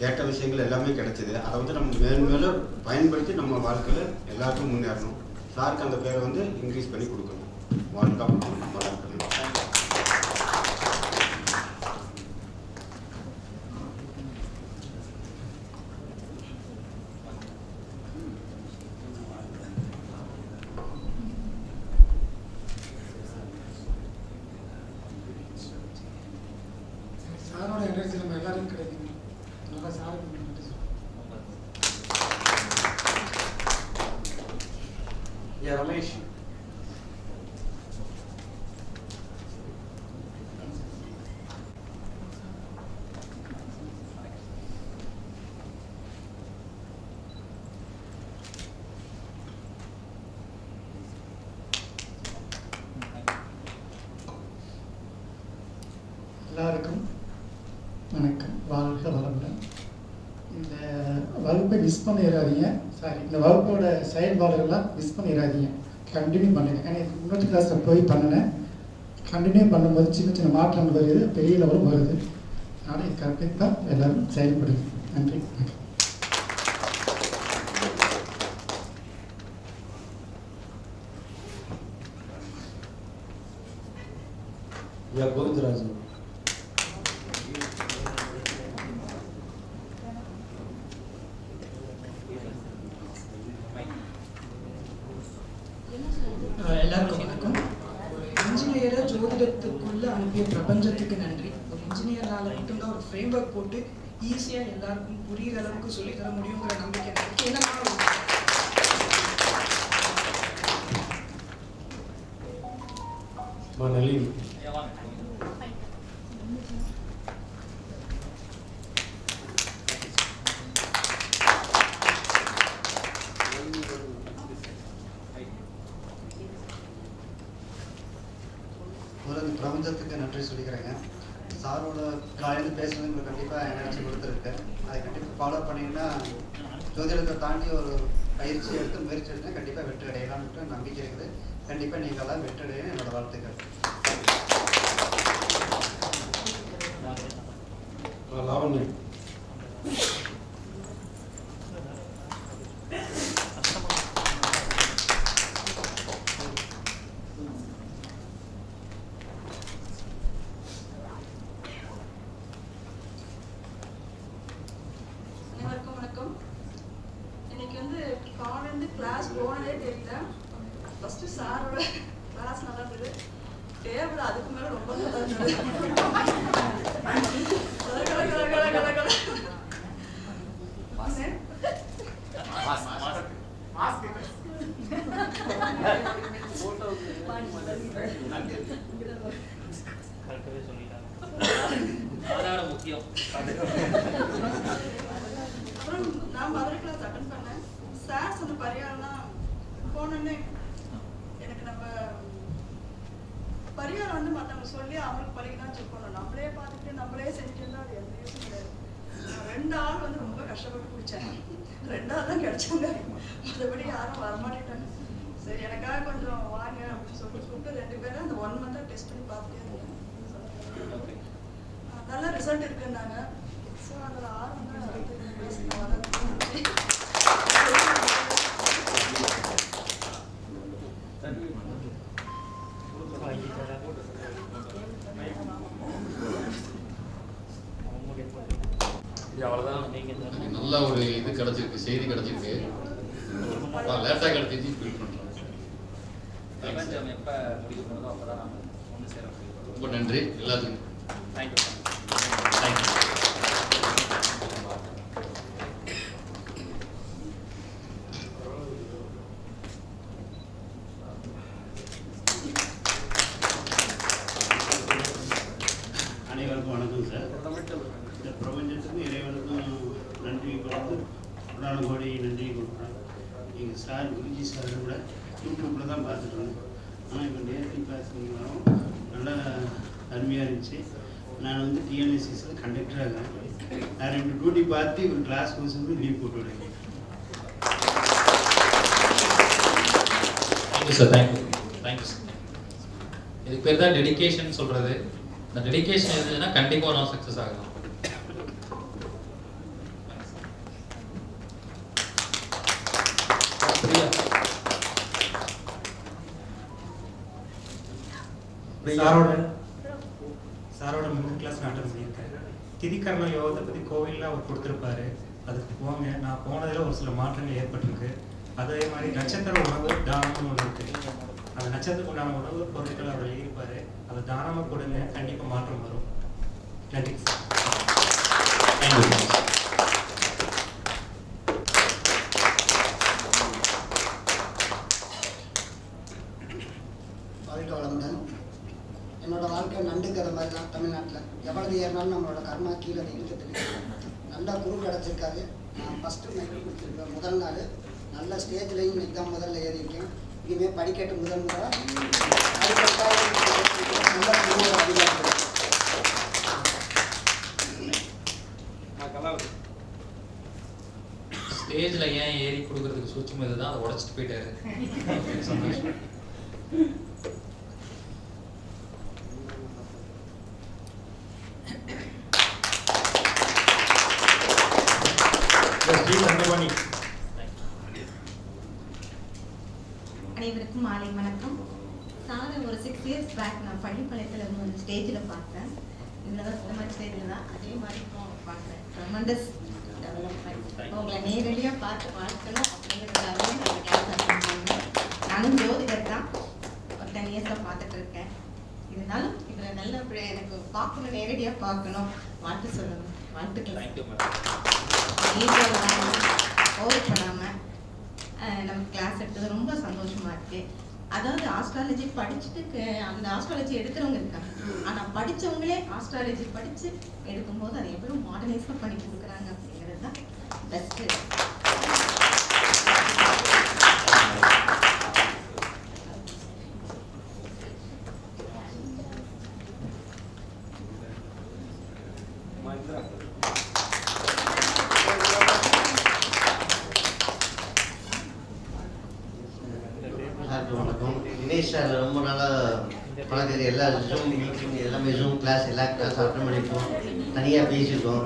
கேட்ட விஷயங்கள் எல்லாமே கிடைச்சிது. அதை வந்து நம்ம மேலும் மேலும் பயன்படுத்தி நம்ம வாழ்க்கையில் எல்லாருக்கும் முன்னேறணும். சாருக்கு அந்த பேரை வந்து இன்க்ரீஸ் பண்ணி கொடுக்கணும். வாழ்க்கை வளர்க்கணும். சாரோட எனர்ஜி நம்ம எல்லாருக்கும் கிடைக்கும். நல்லா சாருக்கு நன்றி சொல்லுவோம். ரமேஷ். எல்லாருக்கும் வணக்கம், வாழ்க வளமுடன். இந்த வகுப்பை மிஸ் பண்ணிடாதீங்க. இந்த வகுப்போட செயல்பாடுகள்லாம் மிஸ் பண்ணிடாதீங்க, கண்டினியூ பண்ணுங்க. ஏன்னா இதுக்கு முன்னாடி கிளாஸில் போய் பண்ணினேன், கண்டினியூ பண்ணும்போது சின்ன சின்ன மாற்றங்கள் வருது, பெரிய லெவலும் வருது. அதனால் இது கரெக்டாக எல்லோரும் செயல்படுங்க. நன்றி. கோவிந்தராஜன். எல்லாருக்கும் வணக்கம். ஒரு இன்ஜினியரை ஜோதிடத்துக்குள்ள அனுப்பிய பிரபஞ்சத்துக்கு நன்றி. ஒரு இன்ஜினியரால் மட்டும்தான் ஒரு ஃப்ரேம் ஒர்க் போட்டு ஈஸியாக எல்லாருக்கும் புரியுற அளவுக்கு சொல்லி தர முடியுங்கிற நம்பிக்கை எனக்கு என்னன்னா நளினி. முதல்ல பிரபஞ்சத்துக்கு நன்றி சொல்லிக்கிறேங்க. சாரோட காலையில் பேசுறது உங்களுக்கு கண்டிப்பாக எனர்ஜி கொடுத்துருக்கு. அதை கண்டிப்பாக ஃபாலோ பண்ணிங்கன்னா ஜோதிடத்தை தாண்டி ஒரு பயிற்சி எடுத்து முயற்சி எடுத்து கண்டிப்பாக வெற்றி அடையலாம்னு நம்பிக்கை இருக்குது. கண்டிப்பாக நீங்களாம் வெற்றி அடைய என்னோட வாழ்த்துக்கள். லாவண்யம். அனைவருக்கும் வணக்கம். இன்னைக்கு வந்து காலையிலேருந்து கிளாஸ் போனதே தெரியல. ஃபர்ஸ்ட் சாரோட கிளாஸ் நல்லா இருந்தது, டேபிள் அதுக்கு மேலே ரொம்ப நல்லா இருந்தது. அப்புறம் நான் மதுரை கிளாஸ் அட்டன் பண்ணேன். சார் சொன்ன பரிகாரம்லாம் போனோன்னே எனக்கு நம்ம சொல்லி அவங்களுக்கு பழகி தான் செக் பண்ணணும். நம்மளே பார்த்துட்டு நம்மளே செஞ்சிருந்தா அது எந்த யூஸும் கிடையாது. நான் 2 ஆள் வந்து ரொம்ப கஷ்டப்பட்டு பிடிச்சேன். 2ஆள் தான் கிடைச்சாங்க. மற்றபடி யாரும் வரமாட்டேட்டாங்க. சரி எனக்காக கொஞ்சம் வாங்க அப்படின்னு சொல்லிட்டு கூப்பிட்டு 2 பேரும் அந்த 1 மந்த்தாக டெஸ்ட் பண்ணி பார்த்துட்டே இருந்தேன். நல்ல ரிசல்ட் இருக்குன்னாங்க. ஸோ அதில் ஆர்வம் தான் நல்ல ஒரு இது கிடைச்சிருக்கு, செய்தி கிடைச்சிருக்கு. லேட்டாக கிடைச்சிச்சு ஃபீல் பண்ணுறோம். ரொம்ப நன்றி எல்லாத்துக்கும். தேங்க்யூ. அனைவருக்கும் வணக்கம் சார். இந்த பிரபஞ்சத்துக்கும் இறைவனுக்கும் நன்றி கொடுத்து உடான கோடி நன்றி கொடுக்குறேன். எங்கள் சார் குருஜி சார் கூட யூடியூப்பில் தான் பார்த்துட்டு இருந்தேன். ஆனால் இப்போ நேரடி கிளாஸ்னாலும் நல்லா அருமையாக இருந்துச்சு. நான் வந்து டிஎன்எஸ்எஸில் கண்டக்டராக இருக்கேன். நான் 2 டியூட்டி பார்த்து ஒரு கிளாஸ் கோர்ஸுக்கு லீவ் போட்டு விடுவேன். Thank you sir. Thank you sir. இதுக்கு பேர் தான் டெடிகேஷன் சொல்கிறது. இந்த டெடிகேஷன் இருந்ததுன்னா கண்டிப்பாக நான் சக்ஸஸ் ஆகலாம். சாரோட 3 கிளாஸ் நான் அட்டன் பண்ணியிருக்கேன். திதிகரண யோகத்தை பற்றி கோவிலில் அவர் கொடுத்துருப்பாரு. அதுக்கு போங்க. நான் போனதில் ஒரு சில மாற்றங்கள் ஏற்பட்டிருக்கு. அதே மாதிரி நட்சத்திர உணவு தானம்னு ஒன்று இருக்குது. அந்த நட்சத்திரத்துக்கு உண்டான உணவு பொருட்கள் அவர் எழுதியிருப்பாரு. அதை தானமாக கொடுங்க, கண்டிப்பாக மாற்றம் வரும். நன்றி. வாழ்க்கை வளமுடன். என்னோட வாழ்க்கை நண்டுக்கிற மாதிரி தான். தமிழ்நாட்டில் எவ்வளவு ஏறினாலும் நம்மளோட கர்மா கீழே இழுக்கிறதுக்கு நல்லா குரு கிடச்சிருக்காரு. நான் ஃபஸ்ட்டு மைக்கு கொடுத்துருக்கேன். முதல் நாள் நல்ல ஸ்டேஜ்லையும் இன்னைக்கு தான் முதல்ல ஏறியிருக்கேன். இனிமேல் படிக்கட்டு முதல்ல ஸ்டேஜில் ஏன் ஏறி கொடுக்கறதுக்கு சூட்சம் இதுதான். அதை உடச்சிட்டு போயிட்டாரு. சந்தோஷம். அனைவருக்கும் மாலை வணக்கம். சாரை ஒரு 6 இயர்ஸ் பேக் நான் பள்ளிப்பாளையத்தில் ஒரு ஸ்டேஜில் பார்த்தேன். இந்த மாதிரி ஸ்டேஜில் தான் அதே மாதிரி இப்போ பார்க்குறேன். Tremendous development. உங்களை நேரடியாக பார்த்து பார்க்கணும் அப்படிங்கிறதுக்காகவே நான் கிளாஸ் அட்டெண்ட் பண்ணேன். நானும் ஜோதிடர் தான். ஒரு 10 இயர்ஸாக பார்த்துட்டு இருக்கேன். இருந்தாலும் இதில் நல்ல எனக்கு பார்க்கணும், நேரடியாக பார்க்கணும், வாழ்த்து சொல்லணும். வாழ்த்துக்கள். ஓவர் பண்ணாமல் நம்ம கிளாஸ் எடுத்தது ரொம்ப சந்தோஷமா இருக்கு. அதாவது ஆஸ்ட்ராலஜி படிச்சுட்டு அந்த ஆஸ்ட்ராலஜி எடுக்கிறவங்க இருக்காங்க. ஆனால் படித்தவங்களே ஆஸ்ட்ராலஜி படித்து எடுக்கும்போது அதை எவ்வளோ மாடர்னைஸாக பண்ணி கொடுக்குறாங்க அப்படிங்கிறது தான் பெஸ்ட்டு. வணக்கம். தினேஷ் சார் ரொம்ப நாளாக பழகிறது. எல்லா ஜூம் மீட்டிங் எல்லாமே ஜூம் கிளாஸ் எல்லா கிளாஸ் அட்டன் பண்ணியிருக்கோம். தனியாக பேசியிருக்கோம்.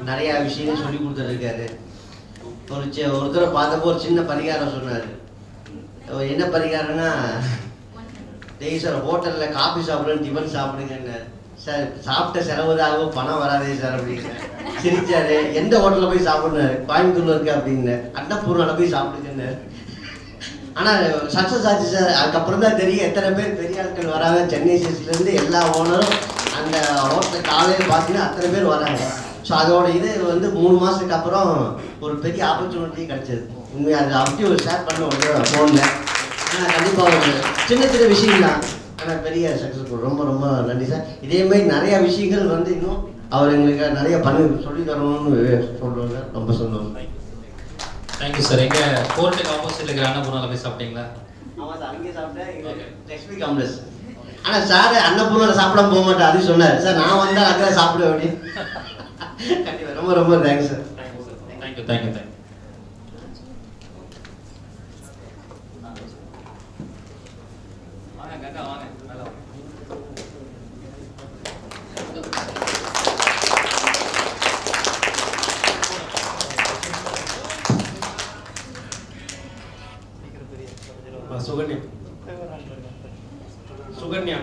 நிறையா விஷயங்கள் சொல்லி கொடுத்துருக்காரு. ஒருத்தரை பார்த்தப்போ ஒரு சின்ன பரிகாரம் சொன்னார். என்ன பரிகாரம்னா, டெய்லி சார் ஹோட்டலில் காஃபி சாப்பிடுன்னு டிஃபன் சாப்பிடுங்கன்னு. சார் சாப்பிட்ட செலவு ஆகும், பணம் வராதே சார் அப்படின்னு சிரிச்சாரு. எந்த ஹோட்டலில் போய் சாப்பிட்னாரு? கோயம்புத்தூர்ல இருக்கு அப்படின்னு. அன்னபூர்ணாவில் போய் சாப்பிடுங்கன்னாரு. ஆனால் சக்ஸஸ் ஆச்சு சார். அதுக்கப்புறம் தான் தெரியும் எத்தனை பேர் பெரிய ஆட்கள் வராங்க. சென்னை சிட்டிலேருந்து எல்லா ஓனரும் அந்த ஹோட்டலில் காலையில் பார்த்தீங்கன்னா அத்தனை பேர் வராங்க. ஸோ அதோட இது வந்து 3 மாதத்துக்கு அப்புறம் ஒரு பெரிய ஆப்பர்ச்சுனிட்டி கிடச்சிது. உண்மையாக அதை அப்படி ஒரு ஷேர் பண்ண ஒரு ஃபோனில். ஆனால் கண்டிப்பாக ஒரு சின்ன சின்ன விஷயம் தான், ஆனால் பெரிய சக்ஸஸ்ஃபுல். ரொம்ப ரொம்ப நன்றி சார். இதேமாதிரி நிறையா விஷயங்கள் வந்து இன்னும் அவர் எங்களுக்கு நிறைய சொல்லி தரணும்னு சொல்லுவாங்க. ரொம்ப சந்தோஷம். Thank you sir. எங்கள் கோர்ட்டுக்கு ஆப்போசிட்டில் இருக்கிற அன்னபூர்ணாவில் போய் சாப்பிட்டீங்களா? ஆமாம் சார், அங்கேயே சாப்பிட்டேன். Next week complex. ஆனால் சார் அன்னபூர்ணம் சாப்பிடாம போக மாட்டேன் அது சொன்னார் சார். நான் வந்தால் அங்கே சாப்பிடுவேன் அப்படின்னு. கண்டிப்பாக ரொம்ப ரொம்ப thanks sir. Thank you thank you thank you. வாங்க கங்கா வாங்க மேலே வாங்க. சுகன்யா சுகன்யா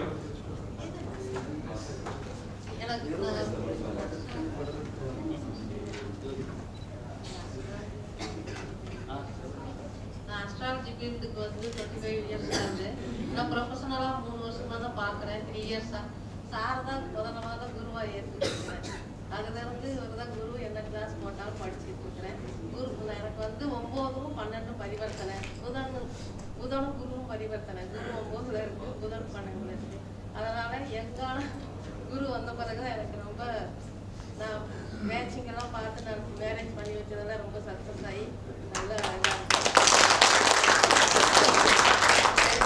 அஸ்ட்ராலஜி ஃபீல்டுக்கு வந்து 25 இயர்ஸ் ஆகுது. நான் ப்ரொஃபஷனலாக 3 வருஷமாக தான் பார்க்குறேன். 3 இயர்ஸாக சார் தான் முதலமாக தான் குருவாக ஏற்றுக்கிறேன். அதுலேருந்து இவர் தான் குரு. என்ன கிளாஸ் போட்டாலும் படிச்சுட்டு இருக்கிறேன். குரு எனக்கு வந்து 9, 12 பரிவர்த்தனை. புதனும் குருவும் பரிவர்த்தனை. குரு 9ல் இருக்குது, புதன் 12ல் இருக்குது. அதனால் எங்கான குரு வந்த பிறகு தான் எனக்கு ரொம்ப நான் மேட்சிங்கெல்லாம் பார்த்து நான் மேரேஜ் பண்ணி வச்சதெல்லாம் ரொம்ப சக்ஸஸ் ஆகி நல்லா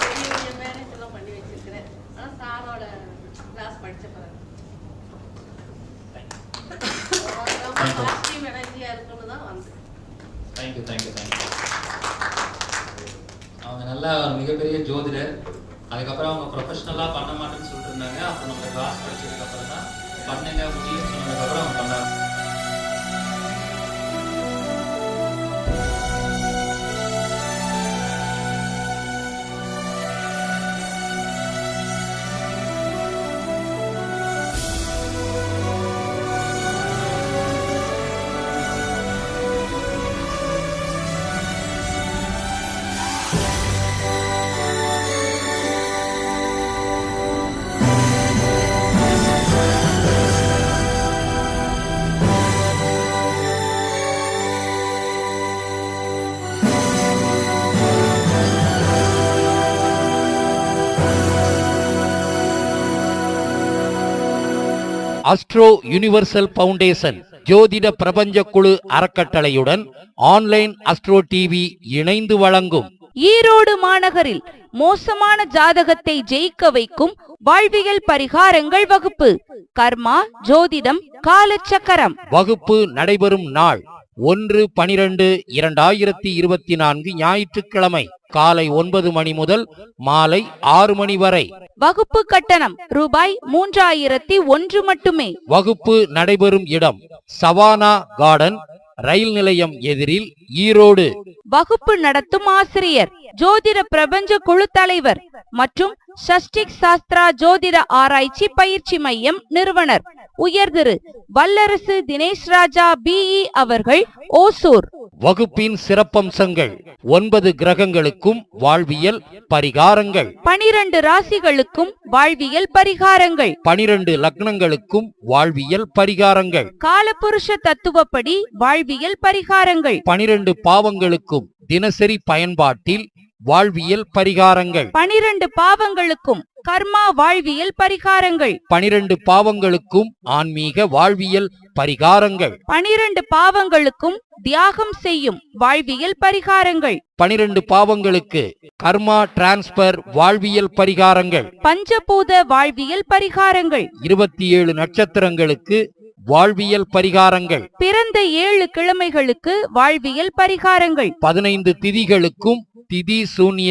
பெரிய மேரேஜ் எல்லாம் பண்ணி வச்சிருக்கிறேன். ஆனால் சாரோட கிளாஸ் படித்த பிறகு ரொம்ப பாசிட்டிவ் எனர்ஜியாக இருக்குன்னு தான் வந்தேன். Thank you thank you thank you. அவங்க நல்லா ஒரு மிகப்பெரிய ஜோதிடர். அதுக்கப்புறம் அவங்க ப்ரொஃபஷனலாக பண்ண மாட்டேன்னு சொல்லிட்டு இருந்தாங்க. அப்புறம் நம்ம கிளாஸ் படிச்சதுக்கப்புறம் தான் பண்ணுங்க முடியும்னு சொன்னதுக்கப்புறம் அவங்க பண்ணாங்க. அஸ்ட்ரோ யுனிவர்சல் ஃபவுண்டேஷன் ஜோதிட பிரபஞ்ச குழு அறக்கட்டளையுடன் ஆன்லைன் அஸ்ட்ரோ டிவி இணைந்து வழங்கும் ஈரோடு மாநகரில் மோசமான ஜாதகத்தை ஜெயிக்க வைக்கும் வாழ்வியல் பரிகாரங்கள் வகுப்பு. கர்மா, ஜோதிடம், காலச்சக்கரம். வகுப்பு நடைபெறும் நாள் 1/12/2024 ஞாயிற்றுக்கிழமை காலை 9 மணி முதல் மாலை 6 மணி வரை. வகுப்பு கட்டணம் ரூபாய் 3001 மட்டுமே. வகுப்பு நடைபெறும் இடம் சவானா கார்டன், ரயில் நிலையம் எதிரில், ஈரோடு. வகுப்பு நடத்தும் ஆசிரியர் ஜோதிட பிரபஞ்ச குழு தலைவர் மற்றும் சஷ்டிக் சாஸ்திரா ஜோதிட ஆராய்ச்சி பயிற்சி மையம் நிறுவனர் உயர்திரு வல்லரசு தினேஷ் ராஜா பிஇ அவர்கள், ஓசூர். வகுப்பின் சிறப்பம்சங்கள்: 9 கிரகங்களுக்கும் வாழ்வியல் பரிகாரங்கள், 12 ராசிகளுக்கும் வாழ்வியல் பரிகாரங்கள், 12 லக்னங்களுக்கும் வாழ்வியல் பரிகாரங்கள், காலபுருஷ தத்துவப்படி வாழ்வியல் பரிகாரங்கள், 12 பாவங்களுக்கும் தினசரி பயன்பாட்டில் வாழ்வியல் பரிகாரங்கள், 12 பாவங்களுக்கும் கர்மா வாழ்வியல் பரிகாரங்கள், 12 பாவங்களுக்கும் ஆன்மீக வாழ்வியல் பரிகாரங்கள், 12 பாவங்களுக்கும் தியாகம் செய்யும் வாழ்வியல் பரிகாரங்கள், 12 பாவங்களுக்கு கர்மா டிரான்ஸ்பர் வாழ்வியல் பரிகாரங்கள், பஞ்சபூத வாழ்வியல் பரிகாரங்கள், 27 நட்சத்திரங்களுக்கு வாழ்வியல் பரிகாரங்கள், பிறந்த 7 கிழமைகளுக்கு வாழ்வியல் பரிகாரங்கள், 15 திதிகளுக்கும் திதி சூன்ய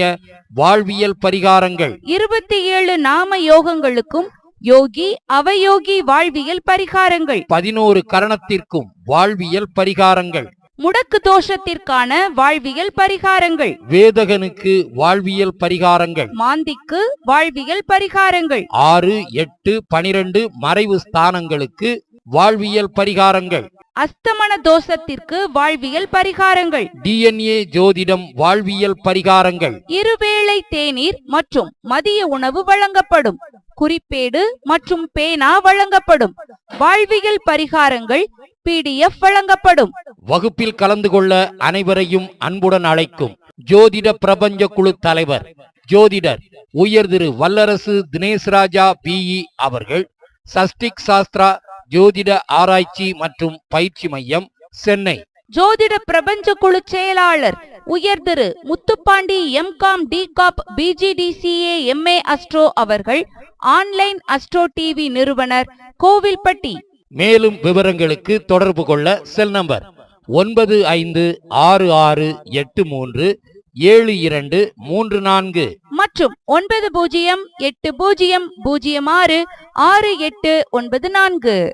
வாழ்வியல் பரிகாரங்கள், 27 நாம யோகங்களுக்கும் யோகி அவயோகி வாழ்வியல் பரிகாரங்கள், 11 கரணத்திற்கும் வாழ்வியல் பரிகாரங்கள், முடக்கு தோஷத்திற்கான வாழ்வியல் பரிகாரங்கள், வேதகனுக்கு வாழ்வியல் பரிகாரங்கள், மாந்திக்கு வாழ்வியல் பரிகாரங்கள், 6, 8, 12 மறைவு ஸ்தானங்களுக்கு வாழ்வியல் பரிகாரங்கள், அஸ்தமன தோஷத்திற்கு வாழ்வியல் பரிகாரங்கள், டிஎன்ஏ ஜோதிடம் வாழ்வியல் பரிகாரங்கள், இருவேளை தேநீர் மற்றும் மதிய உணவு வழங்கப்படும், குறிப்பேடு மற்றும் பேனா வழங்கப்படும், வாழ்வியல் பரிகாரங்கள் PDF வழங்கப்படும். வகுப்பில் கலந்து கொள்ள அனைவரையும் அன்புடன் அழைக்கும் ஜோதிட பிரபஞ்ச குழு தலைவர் ஜோதிடர் உயர்திரு வல்லரசு தினேஷ் ராஜா பிஇ அவர்கள், சஷ்டிக் சாஸ்திரா ஜோதிட ஆராய்ச்சி மற்றும் பயிற்சி மையம், சென்னை. ஜோதிட பிரபஞ்ச குழு செயலாளர் உயர்திரு Muthupandi MCom DCOP BGDCA MA astro அவர்கள், ஆன்லைன் அஸ்ட்ரோ டிவி நிறுவனர், கோவில்பட்டி. மேலும் விவரங்களுக்கு தொடர்பு கொள்ள செல் நம்பர் 9556837234 மற்றும் 9080066894.